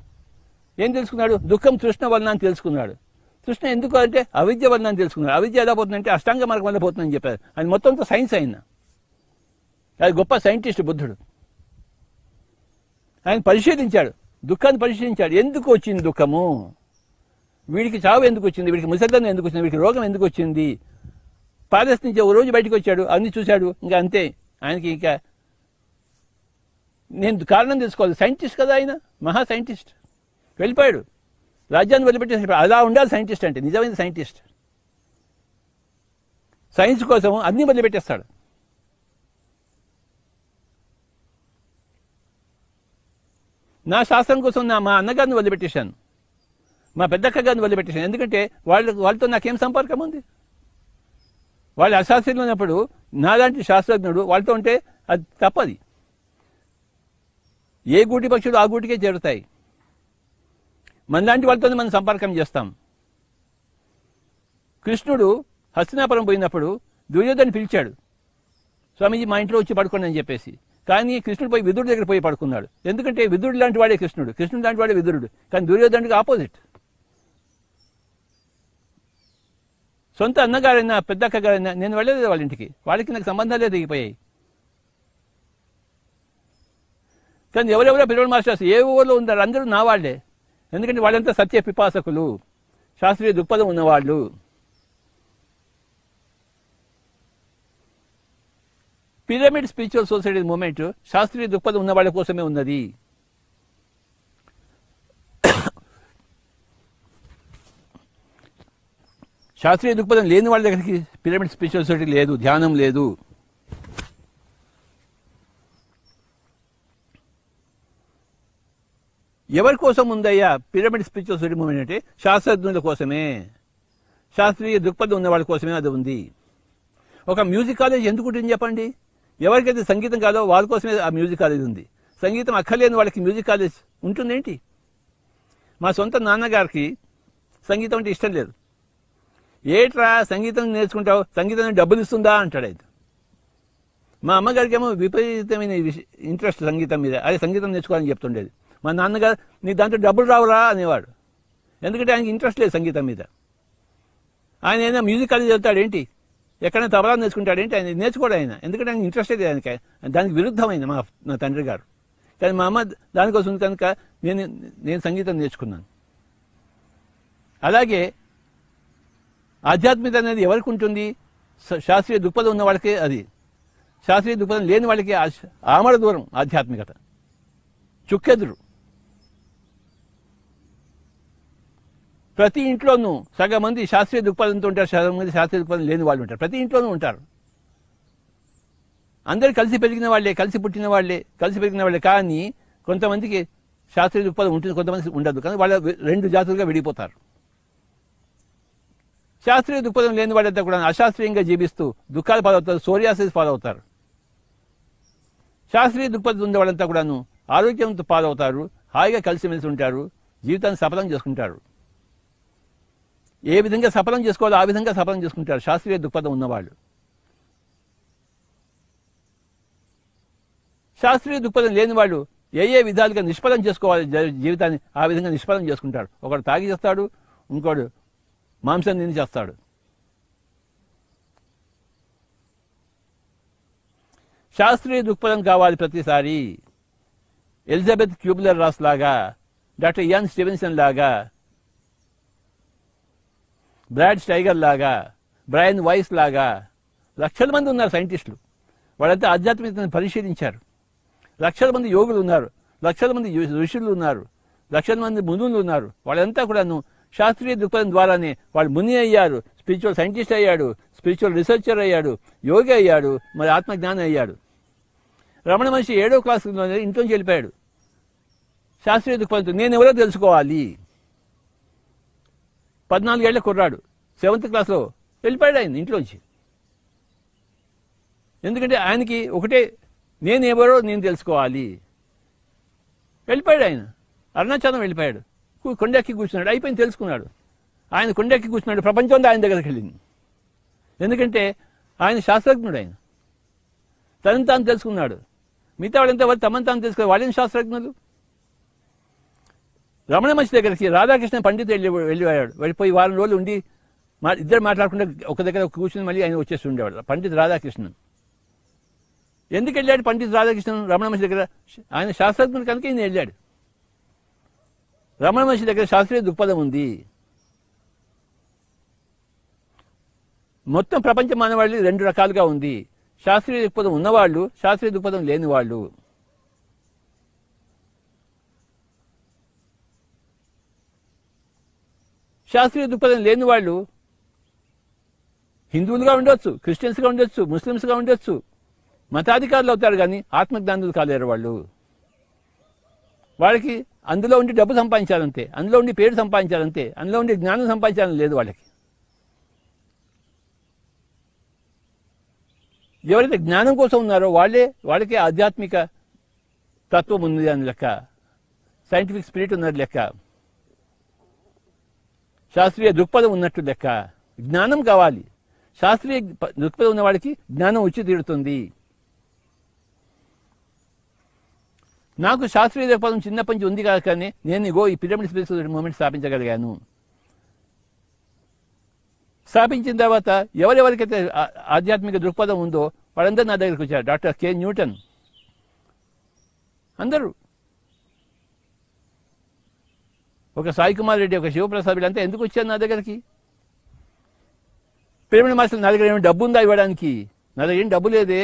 ఏం తెలుసుకున్నాడు? దుఃఖం తృష్ణ వలన అని తెలుసుకున్నాడు. తృష్ణ ఎందుకు అంటే అవిద్య వలన అని తెలుసుకున్నాడు. అవిద్య ఎలా పోతుందంటే అష్టాంగ మార్గం వల్ల పోతుందని చెప్పారు. ఆయన మొత్తంతో సైన్స్ అయిన అది గొప్ప సైంటిస్ట్ బుద్ధుడు. ఆయన పరిశీలించాడు, దుఃఖాన్ని పరిశీలించాడు. ఎందుకు వచ్చింది దుఃఖము? వీడికి చావు ఎందుకు వచ్చింది? వీడికి ముసలితనం ఎందుకు వచ్చింది? వీడికి రోగం ఎందుకు వచ్చింది? ప్యాలెస్ నుంచి ఒక రోజు బయటకు వచ్చాడు, అన్ని చూశాడు, ఇంకా అంతే. ఆయనకి ఇంకా నేను కారణం తెలుసుకోవాలి. సైంటిస్ట్ కదా ఆయన, మహా సైంటిస్ట్. వెళ్ళిపోయాడు, రాజ్యాన్ని వదిలిపెట్టేసి. అలా ఉండాలి సైంటిస్ట్ అంటే, నిజమైన సైంటిస్ట్. సైన్స్ కోసం అన్ని వదిలిపెట్టేస్తాడు. నా శాస్త్రం కోసం మా అన్నగారిని వదిలిపెట్టేశాను, మా పెద్దక్క గారిని వదిలిపెట్టేశాను. ఎందుకంటే వాళ్ళతో నాకేం సంపర్కం ఉంది? వాళ్ళు అశాస్త్రంలో ఉన్నప్పుడు నాలాంటి శాస్త్రజ్ఞుడు వాళ్ళతో ఉంటే అది తప్పది. ఏ గూటి పక్షులు ఆ గూటికే చేరుతాయి. మనలాంటి వాళ్ళతోనే మనం సంపర్కం చేస్తాం. కృష్ణుడు హస్తినాపురం పోయినప్పుడు దుర్యోధను పిలిచాడు, స్వామీజీ మా ఇంట్లో వచ్చి పడుకోండి అని చెప్పేసి. కానీ కృష్ణుడు పోయి విదురుడి దగ్గర పోయి పడుకున్నాడు. ఎందుకంటే విదురుడు లాంటి వాడే కృష్ణుడు, కృష్ణుడు లాంటి వాడే విదురుడు. కానీ దుర్యోధనుడికి ఆపోజిట్. సొంత అన్నగారైనా పెద్దక్క గారైనా నేను వెళ్ళలేదు వాళ్ళ ఇంటికి, వాళ్ళకి నాకు సంబంధాలే దిగిపోయాయి. కానీ ఎవరెవరో పిల్లల మాస్టర్స్ ఏ ఊళ్ళో ఉన్నారు, అందరూ నా వాళ్లే. ఎందుకంటే వాళ్ళంతా సత్య పిపాసకులు, శాస్త్రీయ దృక్పథం ఉన్నవాళ్ళు. పిరమిడ్ స్పిరిచువల్ సొసైటీ మూవ్మెంట్ శాస్త్రీయ దృక్పథం ఉన్న వాళ్ళ కోసమే ఉన్నది. శాస్త్రీయ దృక్పథం లేని వాళ్ళ దగ్గరికి పిరమిడ్ స్పిరిచువల్ సొసైటీ లేదు, ధ్యానం లేదు. ఎవరి కోసం ఉందయ్యా పిరమిడ్ స్పిరిచువల్ సొసైటీ మూవ్మెంట్ అంటే? శాస్త్రజ్ఞుల కోసమే, శాస్త్రీయ దృక్పథం ఉన్న వాళ్ళ కోసమే అది ఉంది. ఒక మ్యూజిక్ కాలేజ్ ఎందుకు ఉంటుంది చెప్పండి? ఎవరికైతే సంగీతం కాదో వాళ్ళ కోసమే ఆ మ్యూజిక్ కాలేజ్ ఉంది. సంగీతం అక్కర్లేని వాళ్ళకి మ్యూజిక్ కాలేజ్ ఉంటుందేంటి? మా సొంత నాన్నగారికి సంగీతం అంటే ఇష్టం లేదు. ఏట్రా సంగీతం నేర్చుకుంటావు, సంగీతం డబ్బులు ఇస్తుందా అంటాడు ఆయన. మా అమ్మగారికి ఏమో విపరీతమైన ఇంట్రెస్ట్ సంగీతం మీద, అదే సంగీతం నేర్చుకోవాలని చెప్తుండేది. మా నాన్నగారు నీ దాంట్లో డబ్బులు రావురా అనేవాడు. ఎందుకంటే ఆయనకి ఇంట్రెస్ట్ లేదు సంగీతం మీద. ఆయన ఏదైనా మ్యూజిక్ కాలేజ్ వెళ్తాడు ఏంటి, ఎక్కడైనా తబలా నేర్చుకుంటాడు ఏంటి? ఆయన నేర్చుకోడు ఆయన, ఎందుకంటే ఆయనకి ఇంట్రెస్ట్ లేదు ఆయనకి. దానికి విరుద్ధమైన నా తండ్రి గారు. కానీ మా అమ్మ దానికోసం కనుక నేను సంగీతం నేర్చుకున్నాను. అలాగే ఆధ్యాత్మికత అనేది ఎవరికి ఉంటుంది? శాస్త్రీయ దృక్పథం ఉన్న వాళ్ళకే అది. శాస్త్రీయ దృక్పథం లేని వాళ్ళకి ఆమడ దూరం ఆధ్యాత్మికత, చుక్కెదురు. ప్రతి ఇంట్లోనూ సగం మంది శాస్త్రీయ దృక్పథంతో ఉంటారు, సగం మంది శాస్త్రీయ దృక్పథం లేని వాళ్ళు ఉంటారు. ప్రతి ఇంట్లోనూ ఉంటారు. అందరూ కలిసి పెరిగిన వాళ్ళే, కలిసి పుట్టిన వాళ్ళే, కలిసి పెరిగిన వాళ్ళే. కానీ కొంతమందికి శాస్త్రీయ దృక్పథం ఉంటుంది, కొంతమందికి ఉండదు. కానీ వాళ్ళ రెండు జాతులుగా విడిపోతారు. శాస్త్రీయ దృక్పథం లేని వాళ్ళంతా కూడా అశాస్త్రీయంగా జీవిస్తూ దుఃఖాలు పాలవుతారు, సోరియాసిస్ పాలవుతారు. శాస్త్రీయ దృక్పథం ఉన్న వాళ్ళంతా కూడాను ఆరోగ్యంతో పాలవుతారు, హాయిగా కలిసిమెలిసి ఉంటారు, జీవితాన్ని సఫలం చేసుకుంటారు. ఏ విధంగా సఫలం చేసుకోవాలో ఆ విధంగా సఫలం చేసుకుంటారు శాస్త్రీయ దృక్పథం ఉన్నవాళ్ళు. శాస్త్రీయ దృక్పథం లేని వాళ్ళు ఏ విధాలుగా నిష్ఫలం చేసుకోవాలి జీవితాన్ని, ఆ విధంగా నిష్ఫలం చేసుకుంటాడు. ఒకడు తాగి చేస్తాడు, ఇంకోడు మాంసం తిని చేస్తాడు. శాస్త్రీయ దృక్పథం కావాలి ప్రతిసారి. ఎలిజబెత్ క్యూబ్లర్ రాస్ లాగా, డాక్టర్ ఇయాన్ స్టీవెన్సన్ లాగా, బ్రాడ్ స్టైగర్ లాగా, బ్రయన్ వైస్ లాగా లక్షల మంది ఉన్నారు సైంటిస్టులు. వాళ్ళంతా ఆధ్యాత్మికతను పరిశీలించారు. లక్షల మంది యోగులు ఉన్నారు, లక్షల మంది ఋషులు ఉన్నారు, లక్షల మంది మునులు ఉన్నారు. వాళ్ళంతా కూడాను శాస్త్రీయ దృక్పథం ద్వారానే వాళ్ళు ముని అయ్యారు, స్పిరిచువల్ సైంటిస్ట్ అయ్యాడు, స్పిరిచువల్ రీసెర్చర్ అయ్యాడు, యోగి అయ్యాడు, మరి ఆత్మజ్ఞానం అయ్యాడు. రమణ మహర్షి 7వ క్లాసులో ఇంట్లోంచి వెళ్ళిపోయాడు. శాస్త్రీయ దృక్పథంతో నేను ఎవరో తెలుసుకోవాలి. 14 ఏళ్ల కుర్రాడు 7th క్లాస్లో వెళ్ళిపోయాడు ఆయన ఇంట్లోంచి. ఎందుకంటే ఆయనకి ఒకటే, నేను ఎవరో నేను తెలుసుకోవాలి. వెళ్ళిపోయాడు ఆయన. అరుణాచలం వెళ్ళిపోయాడు, కొండెక్కి కూర్చున్నాడు, అయిపోయింది, తెలుసుకున్నాడు. ఆయన కొండెక్కి కూర్చున్నాడు, ప్రపంచం అంతా ఆయన దగ్గరికి వెళ్ళింది. ఎందుకంటే ఆయన శాస్త్రజ్ఞుడు, ఆయన తనని తాను తెలుసుకున్నాడు. మిగతా వాళ్ళంతా వాళ్ళు తమను తాను తెలుసుకున్నారు, వాళ్ళని శాస్త్రజ్ఞులు. రమణ మహర్షి దగ్గరికి రాధాకృష్ణ పండిత్ వెళ్ళిపోయి వారం రోజులు ఉండి ఇద్దరు మాట్లాడకుండా ఒక దగ్గర కూర్చుని మళ్ళీ ఆయన వచ్చేసి ఉండేవాడు పండిత్ రాధాకృష్ణన్. ఎందుకు వెళ్ళాడు పండిత్ రాధాకృష్ణన్ రమణ మహర్షి దగ్గర? ఆయన శాస్త్రజ్ఞుడు కనుక ఈయన వెళ్ళాడు. రమణ మహర్షి దగ్గర శాస్త్రీయ దృక్పథం ఉంది. మొత్తం ప్రపంచ మానవాళి 2 రకాలుగా ఉంది. శాస్త్రీయ దృక్పథం ఉన్నవాళ్ళు, శాస్త్రీయ దృక్పథం లేని వాళ్ళు. శాస్త్రీయ దృక్పథం లేని వాళ్ళు హిందువులుగా ఉండొచ్చు, క్రిస్టియన్స్గా ఉండొచ్చు, ముస్లిమ్స్గా ఉండొచ్చు, మతాధికారులు అవుతారు, కానీ ఆత్మజ్ఞానులు కాలేరు వాళ్ళు. వాళ్ళకి అందులో ఉండి డబ్బు సంపాదించాలంతే, అందులో ఉండి పేరు సంపాదించాలంతే, అందులో ఉండి జ్ఞానం సంపాదించాలని లేదు వాళ్ళకి. ఎవరైతే జ్ఞానం కోసం ఉన్నారో వాళ్ళకే ఆధ్యాత్మిక తత్వం ఉంది అని లెక్క, సైంటిఫిక్ స్పిరిట్ ఉన్నది లెక్క, శాస్త్రీయ దృక్పథం ఉన్నట్టు లెక్క. జ్ఞానం కావాలి. శాస్త్రీయ దృక్పథం ఉన్న వాడికి జ్ఞానం వచ్చి తీరుతుంది. నాకు శాస్త్రీయ దృక్పథం చిన్నప్పటి నుంచి ఉంది కానీ నేను ఈ పిరమిడ్ స్పిరిచువల్ మూవ్మెంట్ స్థాపించగలిగాను. స్థాపించిన తర్వాత ఎవరెవరికైతే ఆధ్యాత్మిక దృక్పథం ఉందో వాళ్ళందరూ నా దగ్గరికి వచ్చారు. డాక్టర్ కె న్యూటన్, అందరూ, ఒక సాయి కుమార్ రెడ్డి, ఒక శివప్రసాద్, వీళ్ళంతా ఎందుకు వచ్చారు నా దగ్గరికి? పిరమిడ్ మాస్టర్ నా దగ్గర ఏమైనా డబ్బు ఉందా ఇవ్వడానికి? నా దగ్గర ఏం డబ్బు లేదే.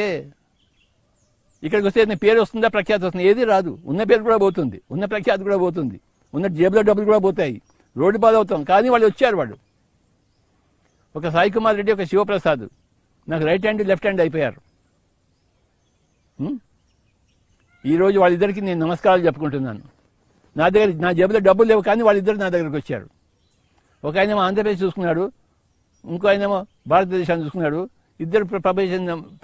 ఇక్కడికి వస్తే నేను పేరు వస్తుందా, ప్రఖ్యాతి వస్తుందా? ఏది రాదు. ఉన్న పేరు కూడా పోతుంది, ఉన్న ప్రఖ్యాతి కూడా పోతుంది, ఉన్న జేబులో డబ్బులు కూడా పోతాయి, రోడ్డు పాలవుతాం. కానీ వాళ్ళు వచ్చారు. వాళ్ళు ఒక సాయి కుమార్ రెడ్డి, ఒక శివప్రసాద్ నాకు రైట్ హ్యాండ్ లెఫ్ట్ హ్యాండ్ అయిపోయారు. ఈరోజు వాళ్ళిద్దరికి నేను నమస్కారాలు చెప్పుకుంటున్నాను. నా జేబులో డబ్బులు లేవు, కానీ వాళ్ళిద్దరు నా దగ్గరికి వచ్చారు. ఒక ఆయనేమో ఆంధ్రప్రదేశ్ చూసుకున్నాడు, ఇంకో ఆయనేమో భారతదేశాన్ని చూసుకున్నాడు. ఇద్దరు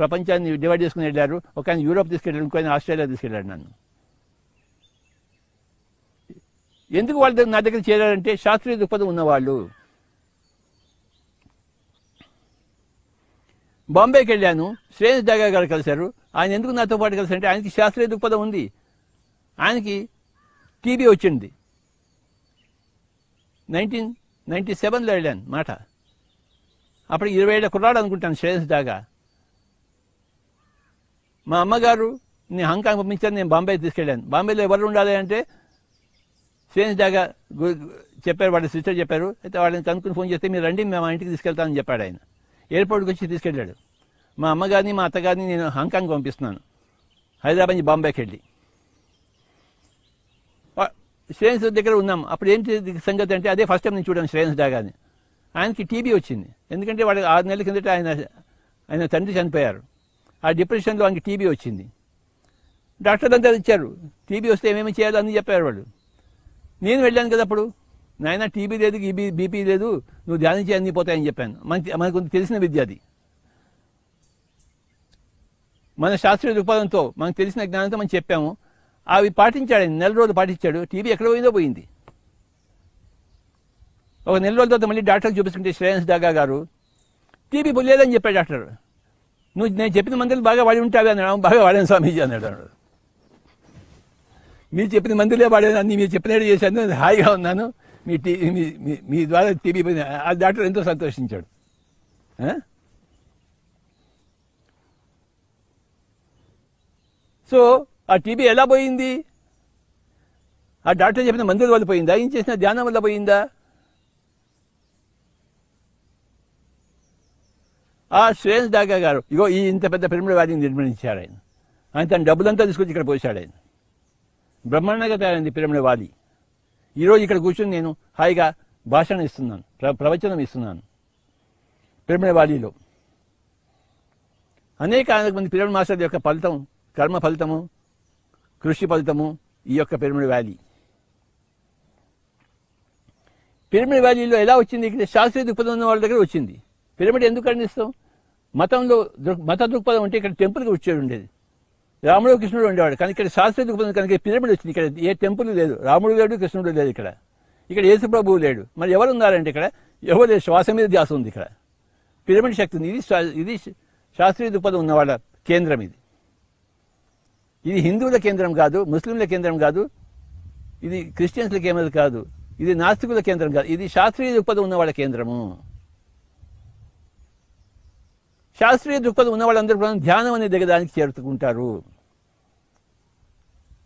ప్రపంచాన్ని డివైడ్ చేసుకుని వెళ్ళారు. ఒక ఆయన యూరోప్ తీసుకెళ్ళాడు, ఇంకో ఆయన ఆస్ట్రేలియా తీసుకెళ్ళాడు నన్ను. ఎందుకు వాళ్ళు నా దగ్గర చేరారంటే శాస్త్రీయ దృక్పథం ఉన్నవాళ్ళు. బాంబేకి వెళ్ళాను, శ్రేయస్ దాగా గారు కలిశారు. ఆయన ఎందుకు నాతో పాటు కలిసారంటే ఆయనకి శాస్త్రీయ దృక్పథం ఉంది. ఆయనకి టీబీ వచ్చింది. 1997లో వెళ్ళాను మాట. అప్పుడు 20 ఏళ్ల కుర్రాడు అనుకుంటాను శ్రేయస్ దాగా. మా అమ్మగారు నేను హాంకాంగ్ పంపించాను, నేను బాంబే తీసుకెళ్ళాను. బాంబేలో ఎవరు ఉండాలి అంటే శ్రేయస్ దాగా చెప్పారు, వాళ్ళ సిస్టర్ చెప్పారు. అయితే వాళ్ళని కనుక్కుని ఫోన్ చేస్తే మీరు రండి, మేము మా ఇంటికి తీసుకెళ్తామని చెప్పాడు ఆయన. ఎయిర్పోర్ట్కి వచ్చి తీసుకెళ్ళాడు. మా అమ్మగారిని మా అత్తగారిని నేను హాంకాంగ్ పంపిస్తున్నాను, హైదరాబాద్ నుంచి బాంబేకి వెళ్ళి. శ్రేయస్ దగ్గర ఉన్నాం. అప్పుడు ఏంటి సంగతి అంటే అదే ఫస్ట్ టైం నేను చూడాను శ్రేయస్ దాగాని. ఆయనకి టీబీ వచ్చింది. ఎందుకంటే వాడు 6 నెలల కిందట ఆయన తండ్రి చనిపోయారు. ఆ డిప్రెషన్లో ఆయనకి టీబీ వచ్చింది. డాక్టర్లు అంతా ఇచ్చారు, టీబీ వస్తే ఏమేమి చేయాలో అని చెప్పారు వాళ్ళు. నేను వెళ్ళాను కదా అప్పుడు, నాయన టీబీ లేదు, బీపీ లేదు, నువ్వు ధ్యానం చేయి అన్నీ పోతాయని చెప్పాను. మనకు తెలిసిన విద్య అది. మన శాస్త్రీయ దృక్పథంతో మనకు తెలిసిన జ్ఞానంతో మనం చెప్పాము. అవి పాటించాడు ఆయన. 1 నెల రోజులు పాటించాడు. టీబీ ఎక్కడ పోయిందో పోయింది. ఒక 1 నెల రోజుల తర్వాత మళ్ళీ డాక్టర్కి చూపించుకుంటే శ్రేయస్ దాగా గారు టీబీ లేదని చెప్పాడు డాక్టర్. నేను చెప్పిన మందులు బాగా వాడి ఉంటావే అన్నాడు. బాగా వాడాను స్వామీజీ అన్నాడు. మీరు చెప్పిన మందులే వాడాను, అన్ని మీరు చెప్పినట్టు చేశాను, హాయిగా ఉన్నాను, మీ ద్వారా టీబీ పోయింది. ఆ డాక్టర్ ఎంతో సంతోషించాడు. సో ఆ టీబీ ఎలా పోయింది? ఆ డాక్టర్ చెప్పిన మందుల వల్ల పోయిందా? ఏం చేసిన ధ్యానం వల్ల పోయిందా? ఆ శ్రేయస్ డాగా గారు ఇగో ఈ ఇంత పెద్ద పిరమిడ్ వ్యాలీని నిర్మించారు ఆయన. ఆయన తన డబ్బులంతా తీసుకొచ్చి ఇక్కడ పోసాడు ఆయన. బ్రహ్మాండంగా తయారైంది పిరమిడ్ వ్యాలీ. ఈరోజు ఇక్కడ కూర్చొని నేను హాయిగా భాషణ ఇస్తున్నాను, ప్రవచనం ఇస్తున్నాను పిరమిడ్ వ్యాలీలో. అనేక మంది పిరమిడ్ మాస్టర్ల యొక్క ఫలితం, కర్మ ఫలితము, కృషి ఫలితము ఈ యొక్క పిరమిడ్ వ్యాలీ. పిరమిడ్ వ్యాలీలో ఎలా వచ్చింది? ఇక్కడ శాస్త్రీయ దృక్పథం ఉన్న వాళ్ళ దగ్గర వచ్చింది. పిరమిడ్ ఎందుకు ఖండిస్తాం? మతంలో మత దృక్పథం అంటే ఇక్కడ టెంపుల్కి వచ్చేది ఉండేది, రాముడు కృష్ణుడు ఉండేవాడు. కానీ ఇక్కడ శాస్త్రీయ దృక్పథం కనుక పిరమిడ్ వచ్చింది. ఇక్కడ ఏ టెంపుల్ లేదు, రాముడు లేడు, కృష్ణుడు లేదు, ఇక్కడ యేసు ప్రభువు లేడు. మరి ఎవరు ఉన్నారంటే ఇక్కడ ఎవరు లేదు, శ్వాస మీద ధ్యాస ఉంది. ఇక్కడ పిరమిడ్ శక్తి ఉంది. ఇది శాస్త్రీయ దృక్పథం ఉన్నవాళ్ళ కేంద్రం. ఇది హిందువుల కేంద్రం కాదు, ముస్లింల కేంద్రం కాదు, ఇది క్రిస్టియన్స్ల కేంద్రం కాదు, ఇది నాస్తికుల కేంద్రం కాదు, ఇది శాస్త్రీయ దృక్పథం ఉన్నవాళ్ళ కేంద్రము. శాస్త్రీయ దృక్పథం ఉన్న వాళ్ళందరూ కూడా ధ్యానం అనే దగ్గర దానికి చేరుకుంటారు.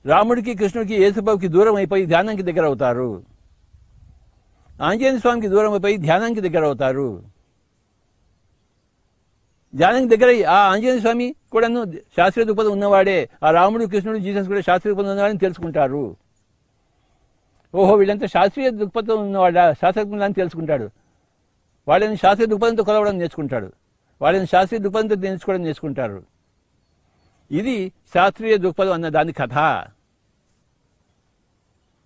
రాముడికి, కృష్ణుడికి, యేసుబాబుకి దూరం అయిపోయి ధ్యానానికి దగ్గర అవుతారు. ఆంజనేయ స్వామికి దూరం అయిపోయి ధ్యానానికి దగ్గర అవుతారు. ధ్యానానికి దగ్గర ఆ ఆంజనేయ స్వామి కూడాను శాస్త్రీయ దృక్పథం ఉన్నవాడే, ఆ రాముడు, కృష్ణుడు, జీసస్ కూడా శాస్త్రీయ దృక్పథం ఉన్నవాడని తెలుసుకుంటారు. ఓహో వీళ్ళంతా శాస్త్రీయ దృక్పథం ఉన్నవాళ్ళ, శాస్త్రజ్ఞులని తెలుసుకుంటాడు. వాళ్ళని శాస్త్రీయ దృక్పథంతో కొలవడం నేర్చుకుంటాడు, వాళ్ళని శాస్త్రీయ దృక్పథంతో నేర్చుకోవడం నేర్చుకుంటారు. ఇది శాస్త్రీయ దృక్పథం అన్న దాని కథ.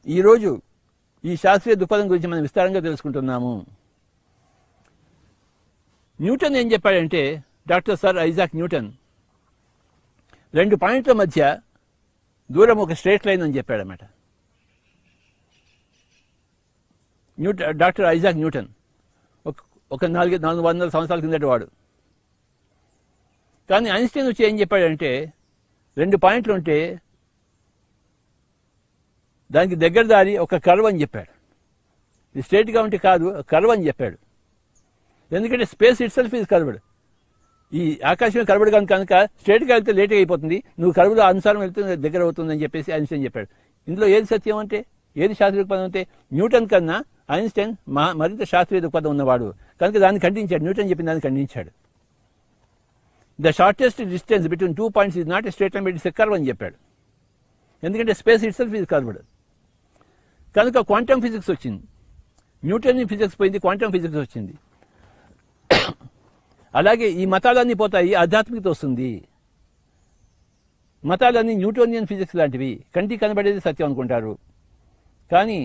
ఈరోజు ఈ శాస్త్రీయ దృక్పథం గురించి మనం విస్తారంగా తెలుసుకుంటున్నాము. న్యూటన్ ఏం చెప్పాడంటే, డాక్టర్ సర్ ఐజాక్ న్యూటన్ 2 పాయింట్ల మధ్య దూరం ఒక స్ట్రేట్ లైన్ అని చెప్పాడన్నమాట. డాక్టర్ ఐజాక్ న్యూటన్ ఒక 400 సంవత్సరాల కిందటి వాడు. కానీ ఐన్స్టైన్ వచ్చి ఏం చెప్పాడంటే, 2 పాయింట్లు ఉంటే దానికి దగ్గర దారి ఒక కర్వ్ అని చెప్పాడు. ఇది స్ట్రేట్గా ఉంటే కాదు, కర్వ్ అని చెప్పాడు. ఎందుకంటే space itself is curved. ఈ ఆకాశమే కర్వ్డ్ కనుక స్ట్రేట్గా వెళ్తే లేట్గా అయిపోతుంది, నువ్వు కర్వ్లో అనుసారం వెళ్తే దగ్గర అవుతుందని చెప్పేసి ఐన్స్టైన్ చెప్పాడు. ఇందులో ఏది సత్యం అంటే, ఏది శాస్త్రీయ దృక్పథం అంటే, న్యూటన్ కన్నా ఐన్స్టైన్ మరింత శాస్త్రీయ దృక్పథం ఉన్నవాడు కనుక దాన్ని ఖండించాడు. న్యూటన్ చెప్పిన దాన్ని ఖండించాడు. The shortest distance between 2 points is not a straight line but it's a curve అని చెప్పాడు. ఎందుకంటే space itself is curved. కనుక క్వాంటమ్ ఫిజిక్స్ వచ్చింది. న్యూటన్ ఫిజిక్స్ పోయింది, క్వాంటమ్ ఫిజిక్స్ వచ్చింది. అలాగే ఈ మతాలన్నీ పోతాయి, ఆధ్యాత్మికత వస్తుంది. మతాలన్నీ న్యూటోనియన్ ఫిజిక్స్ లాంటివి, కంటికి కనబడేది సత్యం అనుకుంటారు. కానీ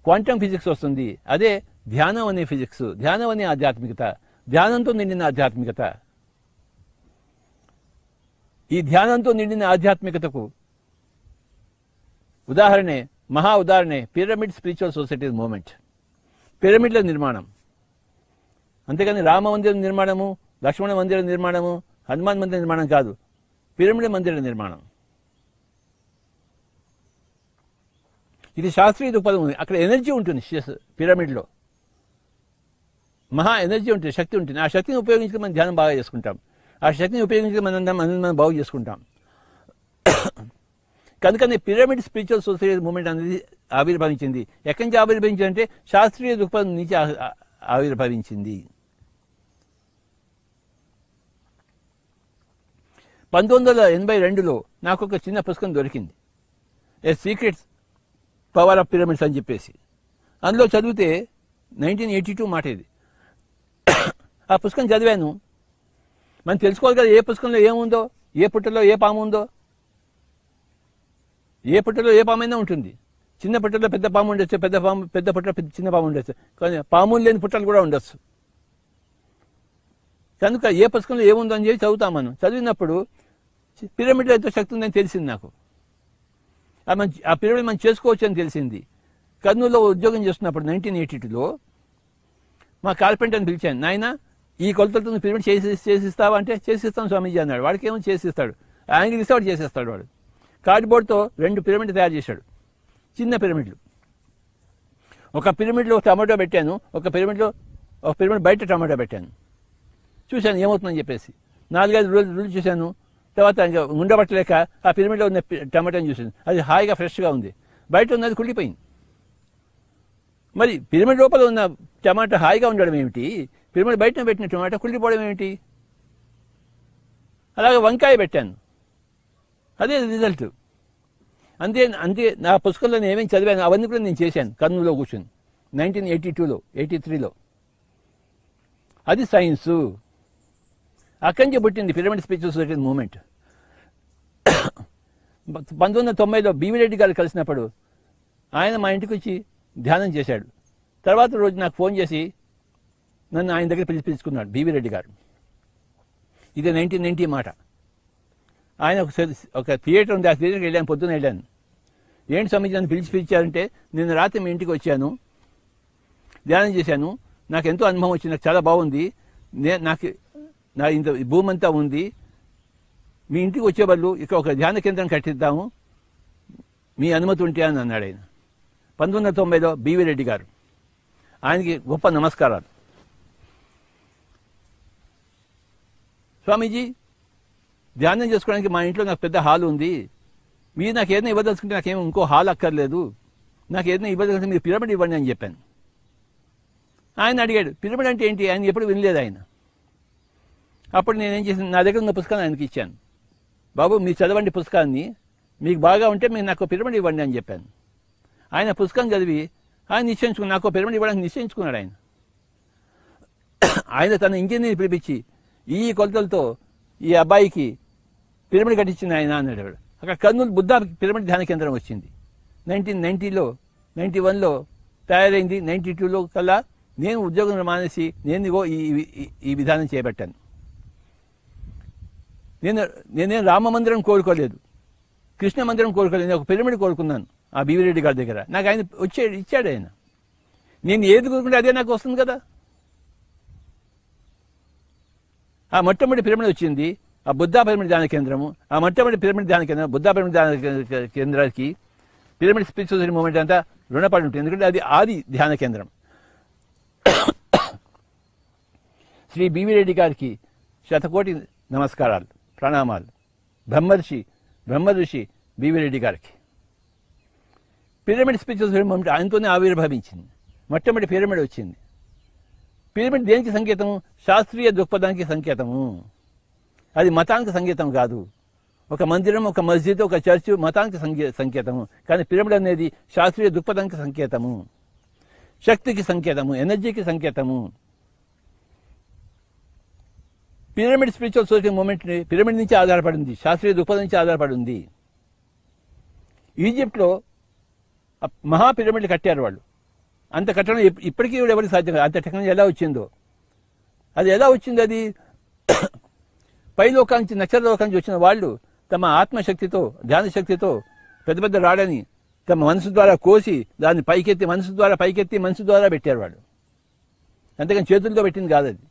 క్వాంటమ్ ఫిజిక్స్ వస్తుంది, అదే ధ్యానం అనే ఫిజిక్స్, ధ్యానం అనే ఆధ్యాత్మికత, ధ్యానంతో నిండిన ఆధ్యాత్మికత. ఈ ధ్యానంతో నిండిన ఆధ్యాత్మికతకు మహా ఉదాహరణే పిరమిడ్ స్పిరిచువల్ సొసైటీస్ మూవ్మెంట్. పిరమిడ్ల నిర్మాణం. అంతేగాని రామ మందిర నిర్మాణము, లక్ష్మణ మందిర నిర్మాణము, హనుమాన్ మందిర నిర్మాణం కాదు, పిరమిడ్ మందిర నిర్మాణం. ఇది శాస్త్రీయ దృక్పథం ఉంది. అక్కడ ఎనర్జీ ఉంటుంది, పిరమిడ్లో మహా ఎనర్జీ ఉంటుంది, శక్తి ఉంటుంది. ఆ శక్తిని ఉపయోగించి మనం ధ్యానం బాగా చేసుకుంటాం, ఆ శక్తిని ఉపయోగించి మనం బాగు చేసుకుంటాం. కనుకనే పిరమిడ్ స్పిరిచువల్ సొసైటీ మూవ్మెంట్ అనేది ఆవిర్భవించింది. ఎక్కడి నుంచి ఆవిర్భవించింది అంటే శాస్త్రీయ దృక్పథం నుంచి ఆవిర్భవించింది. 1982లో నాకు ఒక చిన్న పుస్తకం దొరికింది, ఏ సీక్రెట్స్ పవర్ ఆఫ్ పిరమిడ్స్ అని చెప్పేసి. అందులో చదివితే 1982 మాట ఇది. ఆ పుస్తకం చదివాను. మనం తెలుసుకోవాలి కదా ఏ పుస్తకంలో ఏముందో, ఏ పుట్టలో ఏ పాము ఉందో. ఏ పుట్టలో ఏ పామైనా ఉంటుంది. చిన్న పుట్టలో పెద్ద పాము ఉండొచ్చు, పెద్ద పుట్టలో చిన్న పాము ఉండొచ్చు, కానీ పాములు లేని పుట్టలు కూడా ఉండొచ్చు. కనుక ఏ పుస్తకంలో ఏముందో అని చెప్పి చదువుతాం. మనం చదివినప్పుడు పిరమిడ్లో ఎంతో శక్తి ఉందని తెలిసింది నాకు. ఆ పిరమిడ్ మనం చేసుకోవచ్చు అని తెలిసింది. కర్నూలులో ఉద్యోగం చేస్తున్నప్పుడు 1982లో మా కార్పెంటర్ని పిలిచాను. నాయన ఈ కొలతలతో పిరమిడ్ చేసిస్తావా అంటే, చేసిస్తాం స్వామీజీ అన్నాడు. వాడికి ఏమో చేసిస్తాడు, యాంగిల్ ఇస్తే వాడు చేసేస్తాడు. వాడు కార్డ్బోర్డ్తో 2 పిరమిడ్ తయారు చేశాడు, చిన్న పిరమిడ్లు. ఒక పిరమిడ్లో టమాటో పెట్టాను, ఒక పిరమిడ్ బయట టమాటో పెట్టాను. చూశాను ఏమవుతుందని చెప్పేసి 4-5 రోజులు చూశాను. తర్వాత ఇంకా ఉండబట్టలేక ఆ పిరమిడ్లో ఉన్న టమాటోని చూశాను. అది హాయిగా ఫ్రెష్గా ఉంది, బయట ఉన్నది కుళ్ళిపోయింది. మరి పిరమిడ్ లోపల ఉన్న టమాటా హాయిగా ఉండడం ఏమిటి, పిరమిడ్ బయటనే పెట్టిన టమాటా కుళ్ళిపోవడం ఏమిటి? అలాగే వంకాయ పెట్టాను, అదే రిజల్ట్. అంతే అంతే. నా పుస్తకంలో నేను ఏమేమి చదివాను అవన్నీ కూడా నేను చేశాను కర్నూలులో కూర్చొని 1982లో 83లో. అది సైన్సు. అక్కడి నుంచి పుట్టింది పిరమిడ్ స్పిరిచువల్ సొసైటీ మూమెంట్. 1990లో బివి రెడ్డి గారు కలిసినప్పుడు ఆయన మా ఇంటికి వచ్చి ధ్యానం చేశాడు. తర్వాత రోజు నాకు ఫోన్ చేసి నన్ను ఆయన దగ్గర పిలుచుకున్నాడు బివి రెడ్డి గారు. ఇది 1990 మాట. ఆయన ఒక థియేటర్ ఉంది, ఆ థియేటర్కి వెళ్ళాను, పొద్దున్న వెళ్ళాను. ఏంటి స్వామీజీ నన్ను పిలిచారంటే, నేను రాత్రి మీ ఇంటికి వచ్చాను, ధ్యానం చేశాను, నాకు ఎంతో అనుభవం వచ్చింది, నాకు చాలా బాగుంది, నా ఇంత భూమి అంతా ఉంది, మీ ఇంటికి వచ్చేవాళ్ళు ఇక్కడ ఒక ధ్యాన కేంద్రం కట్టిద్దాము, మీ అనుమతి ఉంటే అని అన్నాడు ఆయన. 1990లో బివి రెడ్డి గారు. ఆయనకి గొప్ప నమస్కారాలు. స్వామీజీ ధ్యానం చేసుకోవడానికి మా ఇంట్లో నాకు పెద్ద హాల్ ఉంది, మీరు నాకు ఏదైనా ఇవ్వదలుచుకుంటే నాకేమో ఇంకో హాల్ అక్కర్లేదు, నాకు ఏదైనా ఇవ్వదలుచుకుంటే మీరు పిరమిడ్ ఇవ్వండి అని చెప్పాను. ఆయన అడిగాడు పిరమిడ్ అంటే ఏంటి, ఆయన ఎప్పుడు వినలేదు ఆయన. అప్పుడు నేనేం చేశాను, నా దగ్గర ఉన్న పుస్తకాన్ని ఆయనకి ఇచ్చాను. బాబు మీరు చదవండి పుస్తకాన్ని, మీకు బాగా ఉంటే మీరు నాకు పిరమిడ్ ఇవ్వండి అని చెప్పాను. ఆయన పుస్తకం చదివి ఆయన నిశ్చయించుకున్నాడు, నాకు పిరమిడ్ ఇవ్వడానికి నిశ్చయించుకున్నాడు ఆయన. ఆయన తన ఇంజనీర్ని పిలిపించి ఈ కొలతలతో ఈ అబ్బాయికి పిరమిడ్ కట్టించింది ఆయన అన్నాడు. అక్కడ కర్నూలు బుద్ధ పిరమిడ్ ధ్యాన కేంద్రం వచ్చింది. 1990లో 91లో తయారైంది. 92లో కల్లా నేను ఉద్యోగం మానేసి నేను ఈ విధానం చేపట్టాను. నేనేం రామ మందిరం కోరుకోలేదు, కృష్ణ మందిరం కోరుకోలేదు, నేను ఒక పిరమిడ్ కోరుకున్నాను ఆ బివి రెడ్డి గారి దగ్గర. నాకు ఆయన ఇచ్చాడు ఆయన. నేను ఏది కోరుకుంటే అదే నాకు వస్తుంది కదా. ఆ మొట్టమొదటి పిరమిడ్ వచ్చింది, ఆ బుద్ధా పిరమిడ్ ధ్యాన కేంద్రము. ఆ మొట్టమొదటి పిరమిడ్ ధ్యాన కేంద్రం బుద్ధా పిరమిడ్ ధ్యాన కేంద్రానికి పిరమిడ్ స్పిరిచువల్ సొసైటీ మూమెంట్ అంతా రుణపడి ఉంటుంది, ఎందుకంటే అది ఆది ధ్యాన కేంద్రం. శ్రీ బివి రెడ్డి గారికి శతకోటి నమస్కారాలు, ప్రణామాలు. బ్రహ్మర్షి బివి రెడ్డి గారికి పిరమిడ్ స్పిరిచువల్ సొసైటీ మూమెంట్ ఆయనతోనే ఆవిర్భవించింది. మొట్టమొదటి పిరమిడ్ వచ్చింది. పిరమిడ్ దేనికి సంకేతము? శాస్త్రీయ దృక్పథానికి సంకేతము. అది మతానికి సంకేతం కాదు. ఒక మందిరం, ఒక మస్జిద్, ఒక చర్చ్ మతానికి సంకేతము. కానీ పిరమిడ్ అనేది శాస్త్రీయ దృక్పథానికి సంకేతము, శక్తికి సంకేతము, ఎనర్జీకి సంకేతము. Pyramid spiritual society movement pyramid నుంచి ఆధారపడింది, శాస్త్రీయ దృక్పథం నుంచి ఆధారపడింది. ఈజిప్ట్లో మహా పిరమిడ్లు కట్టారు వాళ్ళు. అంత కట్టడం ఇప్పటికీ కూడా ఎవరికి సాధ్యం కాదు. అంత టెక్నాలజీ ఎలా వచ్చిందో, అది ఎలా వచ్చింది? అది పైలోకా నుంచి, నక్షత్ర లోకా నుంచి వచ్చిన వాళ్ళు తమ ఆత్మశక్తితో, ధ్యాన శక్తితో పెద్ద పెద్ద రాళ్ళని తమ మనసు ద్వారా కోసి దాన్ని పైకెత్తి, మనసు ద్వారా పెట్టారు వాళ్ళు. అంతేకాని చేతులతో పెట్టింది కాదు. అది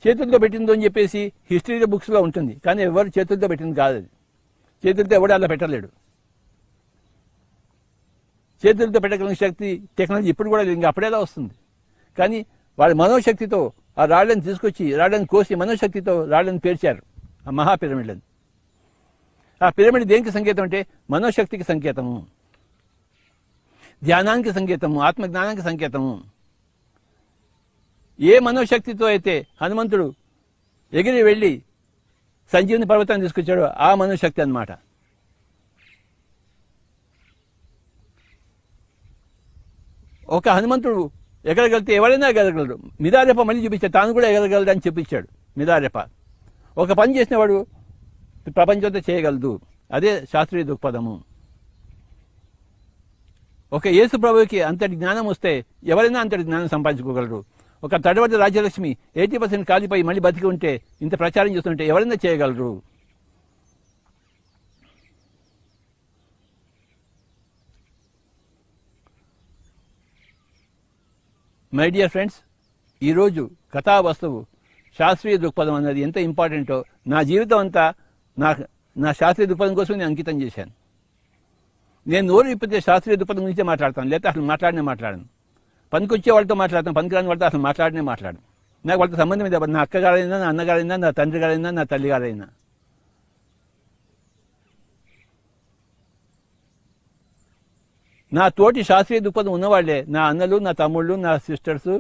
చేతులతో పెట్టిందో అని చెప్పేసి హిస్టరీ బుక్స్లో ఉంటుంది, కానీ ఎవరు చేతులతో పెట్టింది కాదు. అది చేతులతో ఎవడు అలా పెట్టలేడు. చేతులతో పెట్టగలిగిన శక్తి, టెక్నాలజీ ఇప్పుడు కూడా లేదు, ఇంకా అప్పుడేలా వస్తుంది. కానీ వాళ్ళ మనోశక్తితో ఆ రాళ్ళని తీసుకొచ్చి, రాళ్ళని కోసి మనోశక్తితో రాళ్ళని పేర్చారు ఆ మహా పిరమిడ్లను. ఆ పిరమిడ్ దేనికి సంకేతం అంటే మనోశక్తికి సంకేతము, ధ్యానానికి సంకేతము, ఆత్మజ్ఞానానికి సంకేతము. ఏ మనోశక్తితో అయితే హనుమంతుడు ఎగిరి వెళ్ళి సంజీవని పర్వతాన్ని తీసుకొచ్చాడో ఆ మనోశక్తి అన్నమాట. ఒక హనుమంతుడు ఎగరగలిగితే ఎవరైనా ఎగరగలరు. మిదారెప మళ్ళీ చూపించాడు, తాను కూడా ఎగరగలడు అని చూపించాడు మిదారెప. ఒక పని చేసినవాడు ప్రపంచంతో చేయగలదు. అదే శాస్త్రీయ దృక్పథము. ఒక యేసు ప్రభువుకి అంతటి జ్ఞానం వస్తే ఎవరైనా అంతటి జ్ఞానం సంపాదించుకోగలరు. ఒక తడవటి రాజ్యలక్ష్మి 80% కాలిపోయి మళ్ళీ బతికి ఉంటే, ఇంత ప్రచారం చేస్తుంటే ఎవరైనా చేయగలరు. మై డియర్ ఫ్రెండ్స్, ఈరోజు కథా వస్తువు శాస్త్రీయ దృక్పథం అన్నది ఎంత ఇంపార్టెంటో నా జీవితం అంతా నా శాస్త్రీయ దృక్పథం కోసం నేను అంకితం చేశాను. నేను నోరు విప్పితే శాస్త్రీయ దృక్పథం గురించే మాట్లాడతాను, లేకపోతే అసలు మాట్లాడను. పనికొచ్చే వాళ్ళతో మాట్లాడతాను, పనికిరాని వాళ్ళతో అసలు మాట్లాడను. నాకు వాళ్ళతో సంబంధం లేదు. నా అక్కగారైనా, నా అన్నగారైనా, నా తండ్రి గారైనా, నా తల్లి గారైనా. నా తోటి శాస్త్రీయ దృక్పథం ఉన్నవాళ్లే నా అన్నలు, నా తమ్ముళ్ళు, నా సిస్టర్స్,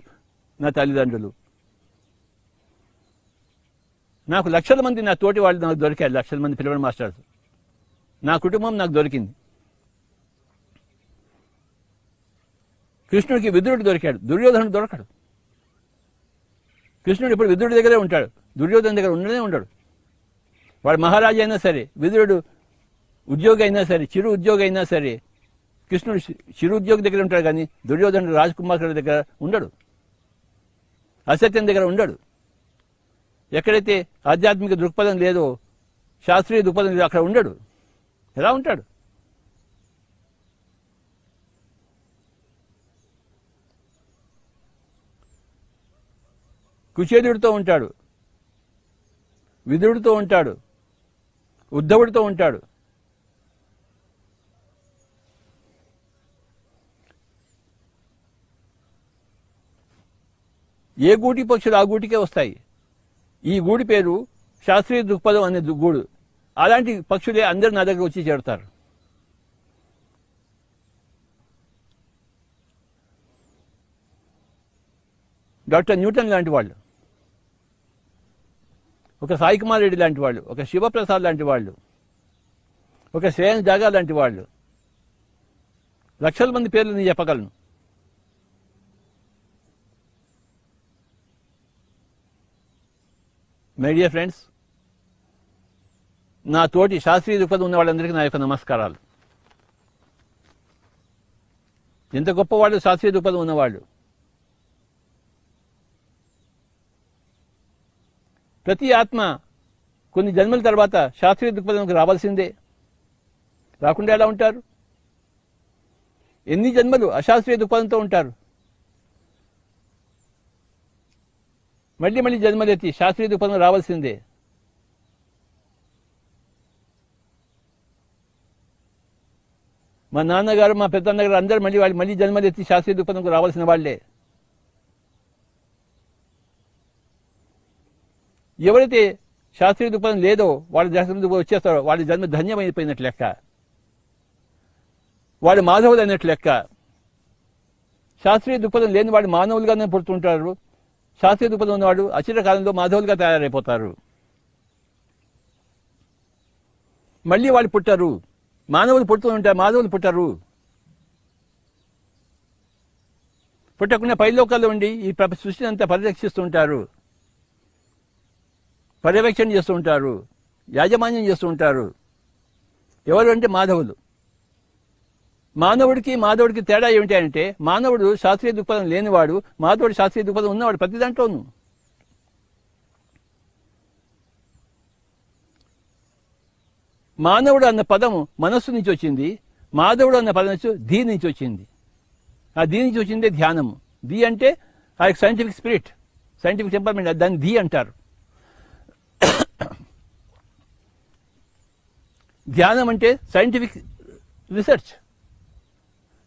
నా తల్లిదండ్రులు. నాకు లక్షల మంది నా తోటి వాళ్ళు నాకు దొరికారు, లక్షల మంది పిల్లలు మాస్టర్స్. నా కుటుంబం నాకు దొరికింది. కృష్ణుడికి విదురుడు దొరికాడు, దుర్యోధనుడు దొరకడు. కృష్ణుడు ఇప్పుడు విదురుడి దగ్గరే ఉంటాడు, దుర్యోధను దగ్గర ఉండనే ఉండడు. వాడు మహారాజు అయినా సరే, విదురుడు ఉద్యోగి అయినా సరే, చిరు ఉద్యోగి అయినా సరే, కృష్ణుడు చిరు ఉద్యోగి దగ్గర ఉంటాడు. కానీ దుర్యోధనుడు రాజకుమారుడి దగ్గర ఉండడు, అసత్యం దగ్గర ఉండడు. ఎక్కడైతే ఆధ్యాత్మిక దృక్పథం లేదో, శాస్త్రీయ దృక్పథం లేదో అక్కడ ఉండడు. ఎలా ఉంటాడు? కుచేలుడితో ఉంటాడు, విదురుడితో ఉంటాడు, ఉద్ధవుడితో ఉంటాడు. ఏ గూటి పక్షులు ఆ గూటికే వస్తాయి. ఈ గూడి పేరు శాస్త్రీయ దృక్పథం అనే గూడు. అలాంటి పక్షులే అందరు నా దగ్గర వచ్చి చేరుతారు. డాక్టర్ న్యూటన్ లాంటి వాళ్ళు, ఒక సాయి కుమార్ రెడ్డి లాంటి వాళ్ళు, ఒక శివప్రసాద్ లాంటి వాళ్ళు, ఒక శ్రేయస్ జాగా లాంటి వాళ్ళు, లక్షల మంది పేర్లు నేను చెప్పగలను. మై డియర్ ఫ్రెండ్స్, నా తోటి శాస్త్రీయ దృక్పథం ఉన్న వాళ్ళందరికీ నా యొక్క నమస్కారాలు. ఎంత గొప్పవాళ్ళు శాస్త్రీయ దృక్పథం ఉన్నవాళ్ళు. ప్రతి ఆత్మ కొన్ని జన్మల తర్వాత శాస్త్రీయ దృక్పథంకి రావాల్సిందే. రాకుండా ఎలా ఉంటారు? ఎన్ని జన్మలు అశాస్త్రీయ దృక్పథంతో ఉంటారు? మళ్ళీ మళ్ళీ జన్మలెత్తి శాస్త్రీయ దృక్పథం రావాల్సిందే. మా నాన్నగారు, మా పెద్దన్నగారు అందరూ మళ్ళీ జన్మలెత్తి శాస్త్రీయ దృక్పథంకు రావాల్సిన వాళ్లే. ఎవరైతే శాస్త్రీయ దృక్పథం లేదో వాళ్ళ శాస్త్రీయ దృక్పథం వచ్చేస్తారో వాళ్ళ జన్మ ధన్యమైపోయినట్లు లెక్క, వాడు మాధవులు అయినట్లు లెక్క. శాస్త్రీయ దృక్పథం లేని వాడు మానవులుగానే పుడుతుంటారు. శాస్త్రీయ దృక్పథం ఉన్నవాడు అచిరకాలంలో మాధవులుగా తయారైపోతారు. మళ్ళీ వాళ్ళు పుట్టరు. మానవులు పుడుతూ ఉంటారు, మాధవులు పుట్టరు. పుట్టకుండా పైలోకాల్లో ఉండి ఈ సృష్టిని అంతా పరిరక్షిస్తుంటారు, పర్యవేక్షణ చేస్తూ ఉంటారు, యాజమాన్యం చేస్తూ ఉంటారు. ఎవరు అంటే మాధవులు. మాధవుడికి తేడా ఏమిటి అంటే, మానవుడు శాస్త్రీయ దృక్పథం లేనివాడు, మాధవుడు శాస్త్రీయ దృక్పథం ఉన్నవాడు ప్రతి దాంట్లోనూ. మానవుడు అన్న పదము మనస్సు నుంచి వచ్చింది, మాధవుడు అన్న పదం ధీ నుంచి వచ్చింది. ఆ ధీ నుంచి వచ్చిందే ధ్యానము. ధీ అంటే ఆ సైంటిఫిక్ స్పిరిట్, సైంటిఫిక్ టెంపర్మెంట్, దాన్ని ధీ అంటారు. ధ్యానం అంటే సైంటిఫిక్ రీసెర్చ్,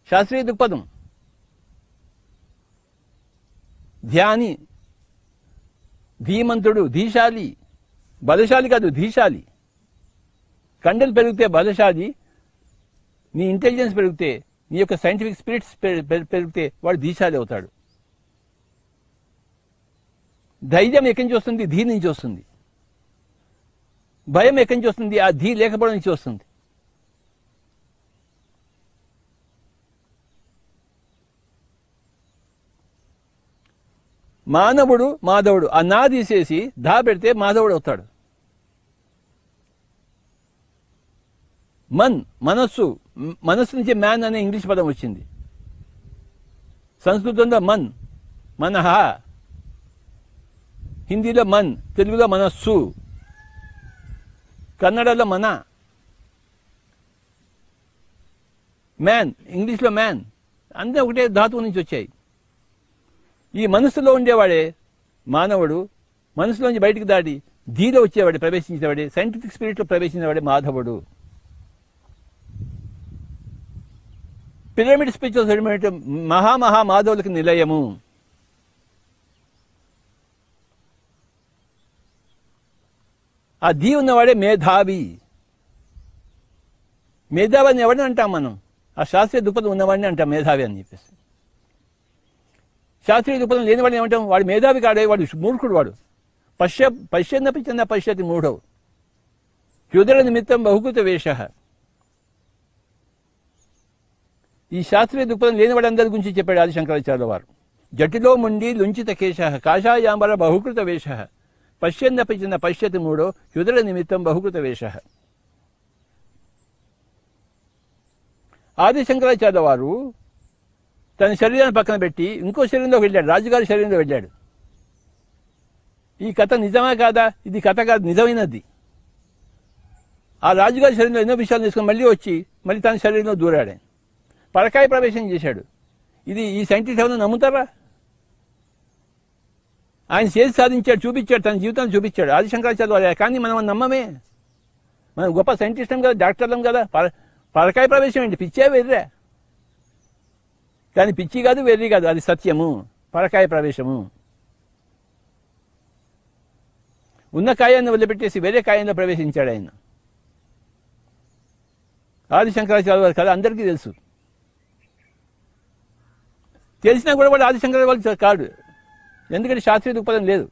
శాస్త్రీయ దృక్పథం. ధ్యాని, ధీమంతుడు, ధీశాలి. బలశాలి కాదు, ధీశాలి. కండలు పెరిగితే బలశాలి, నీ ఇంటెలిజెన్స్ పెరిగితే, నీ యొక్క సైంటిఫిక్ స్పిరిట్స్ పెరిగితే వాడు ధీశాలి అవుతాడు. ధైర్యం ఎక్కడి నుంచి వస్తుంది? ధీ నుంచి వస్తుంది. భయం ఎక్కడి నుంచి వస్తుంది? ఆ ధీ లేకపోవడం నుంచి వస్తుంది. మానవుడు, మాధవుడు, ఆ నా తీసేసి ధా పెడితే మాధవుడు అవుతాడు. మనస్సు నుంచి మ్యాన్ అనే ఇంగ్లీష్ పదం వచ్చింది. సంస్కృతంలో మనహ, హిందీలో తెలుగులో మనస్సు, కన్నడలో మ్యాన్, ఇంగ్లీష్లో మ్యాన్, అంతే ఒకటే ధాతువు నుంచి వచ్చాయి. ఈ మనస్సులో ఉండేవాడే మానవుడు. మనసులోంచి బయటికి దాటి ధీలో వచ్చేవాడే, ప్రవేశించేవాడే, సైంటిఫిక్ స్పిరిట్లో ప్రవేశించేవాడే మాధవుడు. పిరమిడ్ స్పిరిచువల్ సెటిల్మెంట్ మాధవులకి నిలయము. ఆ ధీ ఉన్నవాడే మేధావి. మేధావి అని ఎవరిని అంటాం మనం? ఆ శాస్త్రీయ దృక్పథం ఉన్నవాడిని అంటాం మేధావి అని చెప్పేసి. శాస్త్రీయ దృక్పథం లేనివాడిని ఏమంటాం? వాడు మేధావి కాడే, వాడు మూర్ఖుడు. వాడు పశ్యన్నపి చిన్న పశ్యతి మూఢవు యుదర నిమిత్తం బహుకృత వేష. ఈ శాస్త్రీయ దృక్పథం లేనివాడు అందరి గురించి చెప్పాడు ఆది శంకరాచార్యుల వారు. జటిలో ముండి లుంచిత కేశ కాషాయాంబర బహుకృత వేష పశ్యన్నపి చిన్న పశ్యతి మూఢో యుదర నిమిత్తం బహుకృత వేష. ఆది శంకరాచార్యుల వారు తన శరీరాన్ని పక్కన పెట్టి ఇంకో శరీరంలోకి వెళ్ళాడు, రాజుగారి శరీరంలో వెళ్ళాడు. ఈ కథ నిజమా కాదా? ఇది కథ కాదు, నిజమైనది. ఆ రాజుగారి శరీరంలో ఎన్నో విషయాలు తీసుకొని మళ్ళీ వచ్చి మళ్ళీ తన శరీరంలో దూరాడు, పరకాయ ప్రవేశం చేశాడు. ఈ సైంటిస్ట్ ఏమైనా నమ్ముతారా? ఆయన చేసి సాధించాడు, చూపించాడు, తన జీవితాన్ని చూపించాడు ఆది శంకరాచార్యుల వారు. కానీ మనం నమ్మమే. మనం గొప్ప సైంటిస్టం కదా, డాక్టర్లం కదా. పరకాయ ప్రవేశం ఏంటి? పిచ్చే వెర్రా. కానీ పిచ్చి కాదు, వెర్రి కాదు, అది సత్యము, పరకాయ ప్రవేశము. ఉన్న కాయాన్ని వదిలిపెట్టేసి వేరే కాయంలో ప్రవేశించాడు ఆయన. ఆది శంకరాచార్య వారి కథ అందరికీ తెలుసు. తెలిసినా కూడా వాడు ఆది శంకరాచార్య వాళ్ళు కాదు. ఎందుకంటే శాస్త్రీయ దృక్పథం లేదు.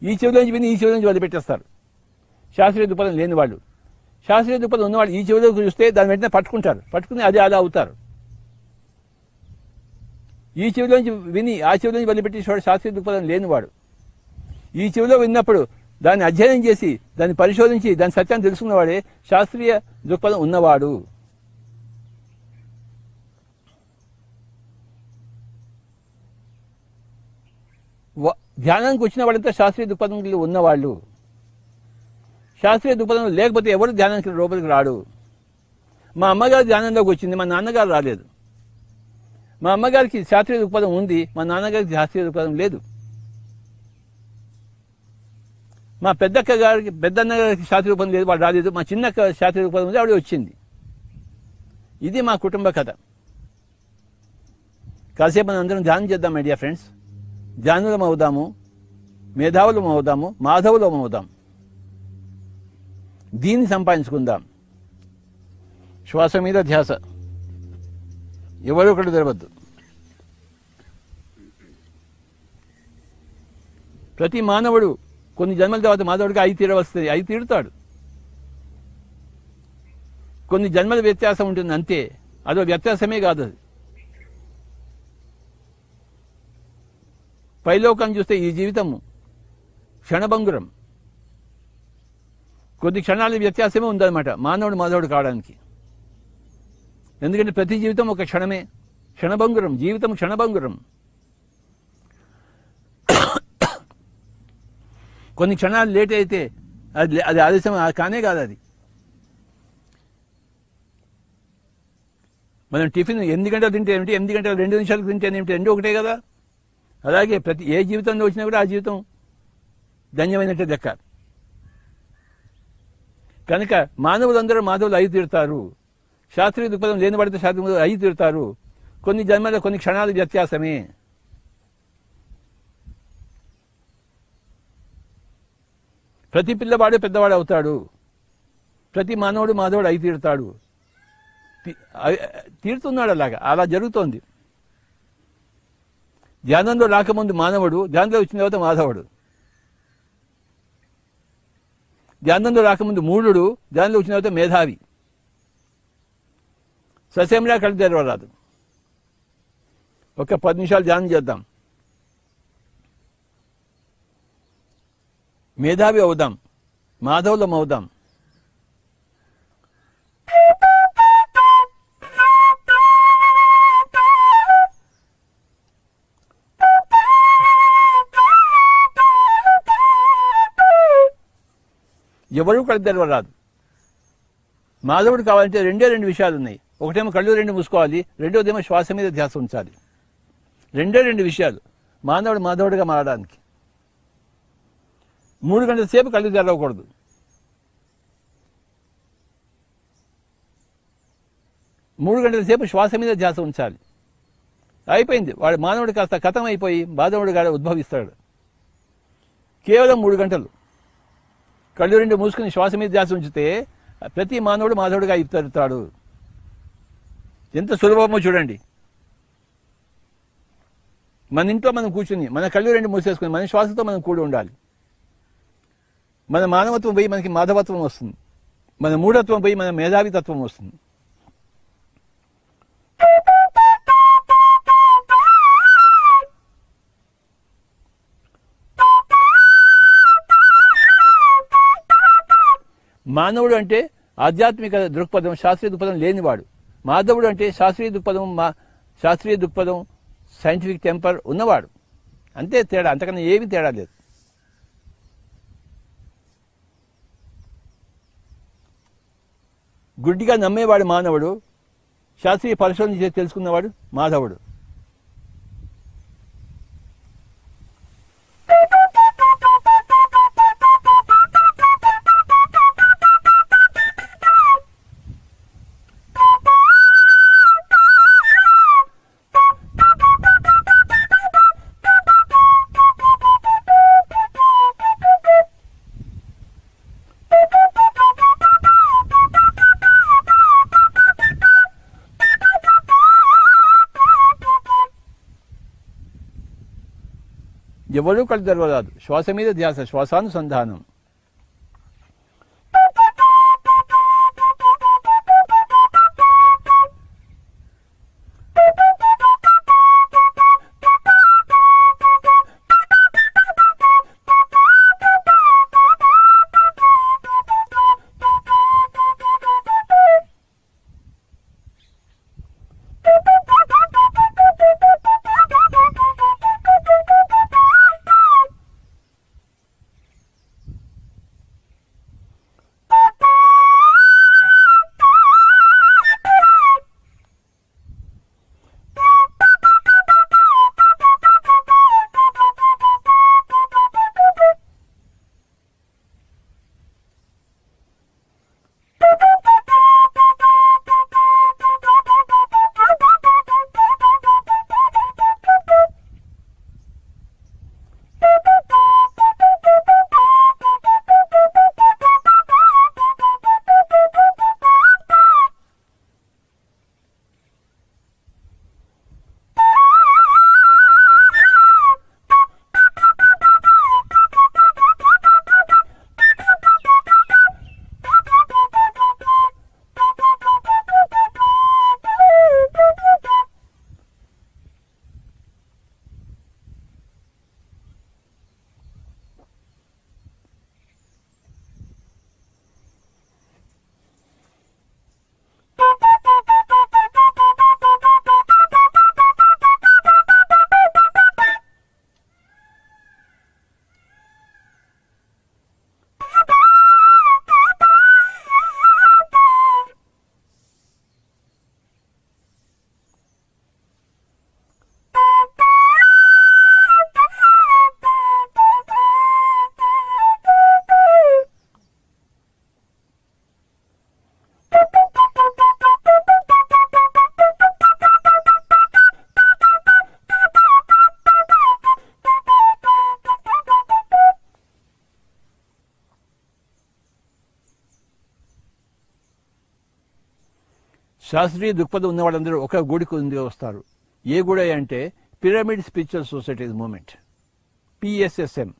ఈ చెవిలోంచి విని ఈ చెవిలోంచి వదిలిపెట్టేస్తారు. శాస్త్రీయ దృక్పథం లేని వాళ్ళు. శాస్త్రీయ దృక్పథం ఉన్నవాళ్ళు ఈ చెవిలో చూస్తే దాని వెంటనే పట్టుకుంటారు, పట్టుకుని అది అలా అవుతారు. ఈ చెవిలోంచి విని ఆ చెవిలోంచి వదిలిపెట్టేసేవాడు శాస్త్రీయ దృక్పథం లేనివాడు. ఈ చెవిలో విన్నప్పుడు దాన్ని అధ్యయనం చేసి దాన్ని పరిశోధించి దాని సత్యాన్ని తెలుసుకున్నవాడే శాస్త్రీయ దృక్పథం ఉన్నవాడు. ధ్యానానికి వచ్చిన వాళ్ళంతా శాస్త్రీయ దృక్పథం ఉన్నవాళ్ళు. శాస్త్రీయ దృక్పథం లేకపోతే ఎవరు ధ్యానానికి లోపలికి రాడు. మా అమ్మగారు ధ్యానంలోకి వచ్చింది, మా నాన్నగారు రాలేదు. మా అమ్మగారికి శాస్త్రీయ దృక్పథం ఉంది, మా నాన్నగారికి శాస్త్రీయ దృక్పథం లేదు. మా పెద్దన్న గారికి శాస్త్రీయ దృక్పథం లేదు, వాడు రాలేదు. మా చిన్నక్క శాస్త్రీయ దృక్పథం ఉంది, ఆవిడ వచ్చింది. ఇది మా కుటుంబ కథ. కాసేపు మనం అందరం ధ్యానం చేద్దాం మై డియర్ ఫ్రెండ్స్. ధ్యానులం అవుదాము, మేధావులం అవుదాము, మాధవులం అవుదాం. దీన్ని సంపాదించుకుందాం. శ్వాస మీద ధ్యాస, ఎవరు ఒకటి తెరవద్దు. ప్రతి మానవుడు కొన్ని జన్మల తర్వాత మాధవుడికి అయి తీరవస్తుంది, అయి తీరుతాడు. కొన్ని జన్మల వ్యత్యాసం ఉంటుంది అంతే, అదో వ్యత్యాసమే కాదు. అది పైలోకం చూస్తే ఈ జీవితము క్షణభంగురం. కొద్ది క్షణాల వ్యత్యాసమే ఉందన్నమాట మాధవుడు కావడానికి. ఎందుకంటే ప్రతి జీవితం ఒక క్షణమే, క్షణభంగురం. జీవితం క్షణభంగురం. కొన్ని క్షణాలు లేట్ అయితే అది ఆలస్యం కానే కాదు. అది మనం టిఫిన్ 8 గంటలు తింటే ఏమిటి, 8 గంటలు 2 నిమిషాలకు తింటే ఏమిటి, రెండు ఒకటే కదా. అలాగే ఏ జీవితంలో వచ్చినా కూడా ఆ జీవితం ధన్యమైనట్టే లెక్క. కనుక మానవులందరూ మాధవులు అయి తీరుతారు. శాస్త్రీయ దృక్పథం లేని వాడితే శాస్త్రీయ అయి తీరుతారు. కొన్ని జన్మల కొన్ని క్షణాలు వ్యత్యాసమే. ప్రతి పిల్లవాడు పెద్దవాడు అవుతాడు. ప్రతి మాధవుడు అయి తీరుతాడు. తీరుతున్నాడు. అలా జరుగుతోంది. ధ్యానంలో రాకముందు మానవుడు, ధ్యానంలో వచ్చిన తర్వాత మాధవుడు. ధ్యానంలో రాకముందు మూఢుడు, ధ్యానంలో వచ్చిన తర్వాత మేధావి. ససేమిరా కళ్ళు తెరవరాదు. ఒక 10 నిమిషాలు ధ్యానం చేద్దాం. మేధావి అవుదాం, మాధవులం అవుదాం. ఎవరు కళ్ళు తెరవరాదు. మాధవుడు కావాలంటే 2 విషయాలు ఉన్నాయి. ఒకటేమో కళ్ళు 2 మూసుకోవాలి, రెండోదేమో శ్వాస మీద ధ్యాస ఉంచాలి. 2 విషయాలు మాధవుడిగా మారడానికి. 3 గంటల సేపు కళ్ళు తెరవకూడదు. 3 గంటల సేపు శ్వాస మీద ధ్యాస ఉంచాలి. అయిపోయింది. వాడు మానవుడు కాస్త కథం అయిపోయి మాధవుడిగా ఉద్భవిస్తాడు. కేవలం 3 గంటలు కళ్ళు 2 మూసుకుని శ్వాస మీద ధ్యాస ఉంచితే ప్రతి మానవుడు మాధవుడిగా అయిపోతాడు. ఎంత సులభమో చూడండి. మన ఇంట్లో మనం కూర్చుని మన కళ్ళు రెండు మూసేసుకుని మన శ్వాసతో మనం కూడి ఉండాలి. మన మానవత్వం పోయి మనకి మాధవత్వం వస్తుంది, మన మూఢత్వం పోయి మన మేధావితత్వం వస్తుంది. మానవుడు అంటే ఆధ్యాత్మిక దృక్పథం, శాస్త్రీయ దృక్పథం లేనివాడు. మాధవుడు అంటే శాస్త్రీయ దృక్పథం సైంటిఫిక్ టెంపర్ ఉన్నవాడు. అంతే తేడా, అంతకన్నా ఏమీ తేడా లేదు. గుడ్డిగా నమ్మేవాడు మానవుడు, శాస్త్రీయ పరిశోధన చేసి తెలుసుకున్నవాడు మాధవుడు. ఎవరూ కళ్ళు తెరవరాదు. శ్వాస మీద ధ్యాస, శ్వాసానుసంధానం. శాస్త్రీయ దృక్పథం ఉన్న వాళ్ళందరూ ఒక గుడికి వస్తారు. ఏ గుడి అంటే pyramid spiritual societies movement, PSSM.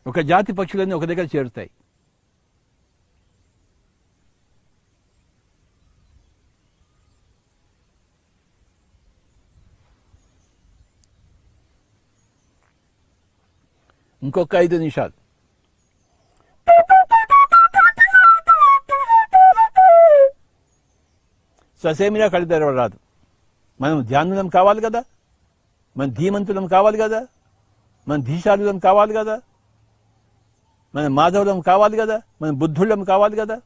ఒక జాతి పక్షులన్నీ ఒక దగ్గర చేరుతాయి. ఇంకొక 5 నిమిషాలు. ససేమిరా కళ్ళు తెరవరాదు. మనం ధ్యానులం కావాలి కదా, మన ధీమంతులం కావాలి కదా, మన ధీశాలులం కావాలి కదా, మన మాధవులం కావాలి కదా, మన బుద్ధుళ్ళం కావాలి కదా.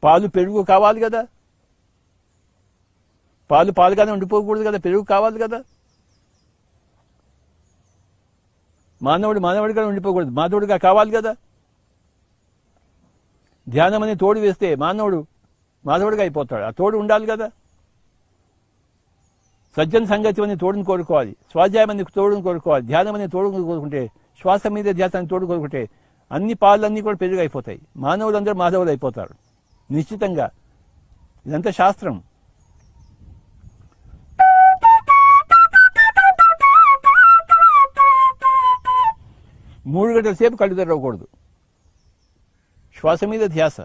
పాలు పెరుగు కావాలి కదా, పాలు పాలుగానే ఉండిపోకూడదు కదా, పెరుగు కావాలి కదా. మానవుడు మానవుడిగా ఉండిపోకూడదు, మాధవుడిగా కావాలి కదా. ధ్యానం అని తోడు వేస్తే మానవుడు మాధవుడిగా అయిపోతాడు, ఆ తోడు ఉండాలి కదా. సజ్జన సంగతి అని తోడుని కోరుకోవాలి, స్వాధ్యాయం అని తోడుని కోరుకోవాలి, ధ్యానం అని తోడుని కోరుకుంటే, శ్వాస మీద ధ్యాసాన్ని తోడు కోరుకుంటే అన్ని పాలన్నీ కూడా పెరుగు అయిపోతాయి. మానవులందరూ మాధవులు అయిపోతారు నిశ్చితంగా. ఇదంతా శాస్త్రం. మూడు గంటల సేపు కళ్ళు తెరవకూడదు. శ్వాస మీద ధ్యాస.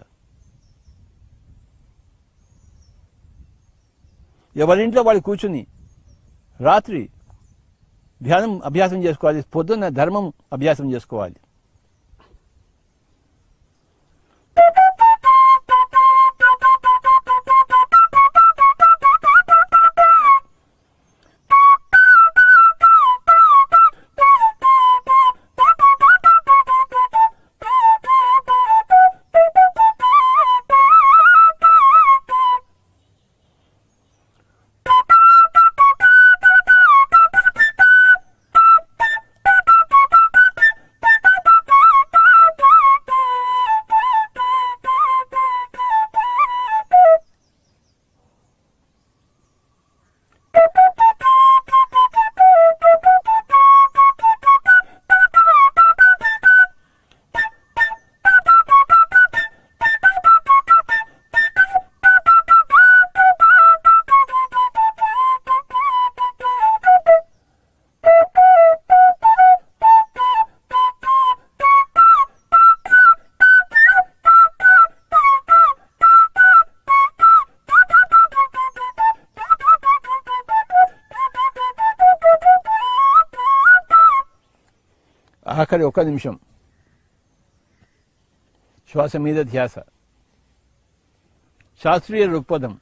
ఎవరింట్లో వాళ్ళు కూర్చుని రాత్రి ధ్యానం అభ్యాసం చేసుకోవాలి, పొద్దున్న ధర్మం అభ్యాసం చేసుకోవాలి. ఆఖరి 1 నిమిషం శ్వాస మీద ధ్యాస. శాస్త్రీయ దృక్పథం.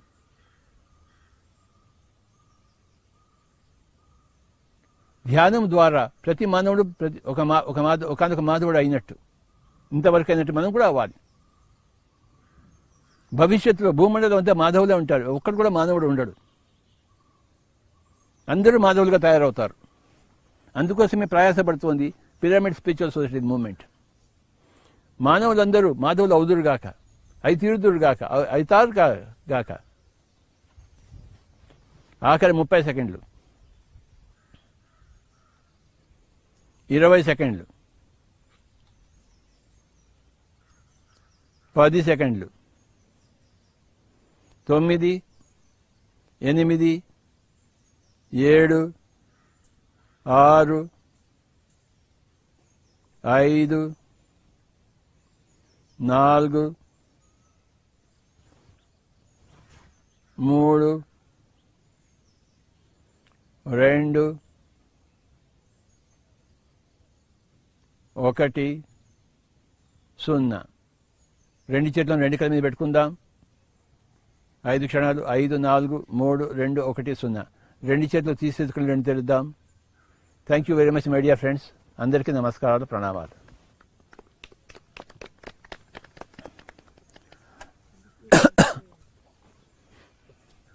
ధ్యానం ద్వారా ప్రతి మానవుడు ఒకనొక మాధవుడు అయినట్టు, ఇంతవరకు అయినట్టు మనం కూడా అవ్వాలి. భవిష్యత్తులో భూమండలం అంతా మాధవులే ఉంటాడు, ఒక్కడు కూడా మానవుడు ఉండడు. అందరూ మాధవులుగా తయారవుతారు. అందుకోసమే ప్రయాసపడుతోంది పిరమిడ్ స్పిరిచువల్ సొసైటీ మూవ్మెంట్. మానవులందరూ మాధవులు అవుదురుగాక, అయితీరుదురుగాక, అయితారు గాక. ఆఖరి 30 సెకండ్లు, 20 సెకండ్లు, 10 సెకండ్లు, 9, 8, 7, 6, 5, 4, 3, 2, 1, 0. 2 చేతులను 2 కళ్ళ మీద పెట్టుకుందాం. 5 క్షణాలు. 5, 4, 3, 2, 1, 0. 2 చేతులు తీసేసుకుని 2 తెరుద్దాం. Thank you very much my dear friends. అందరికీ నమస్కారాలు, ప్రణామాలు.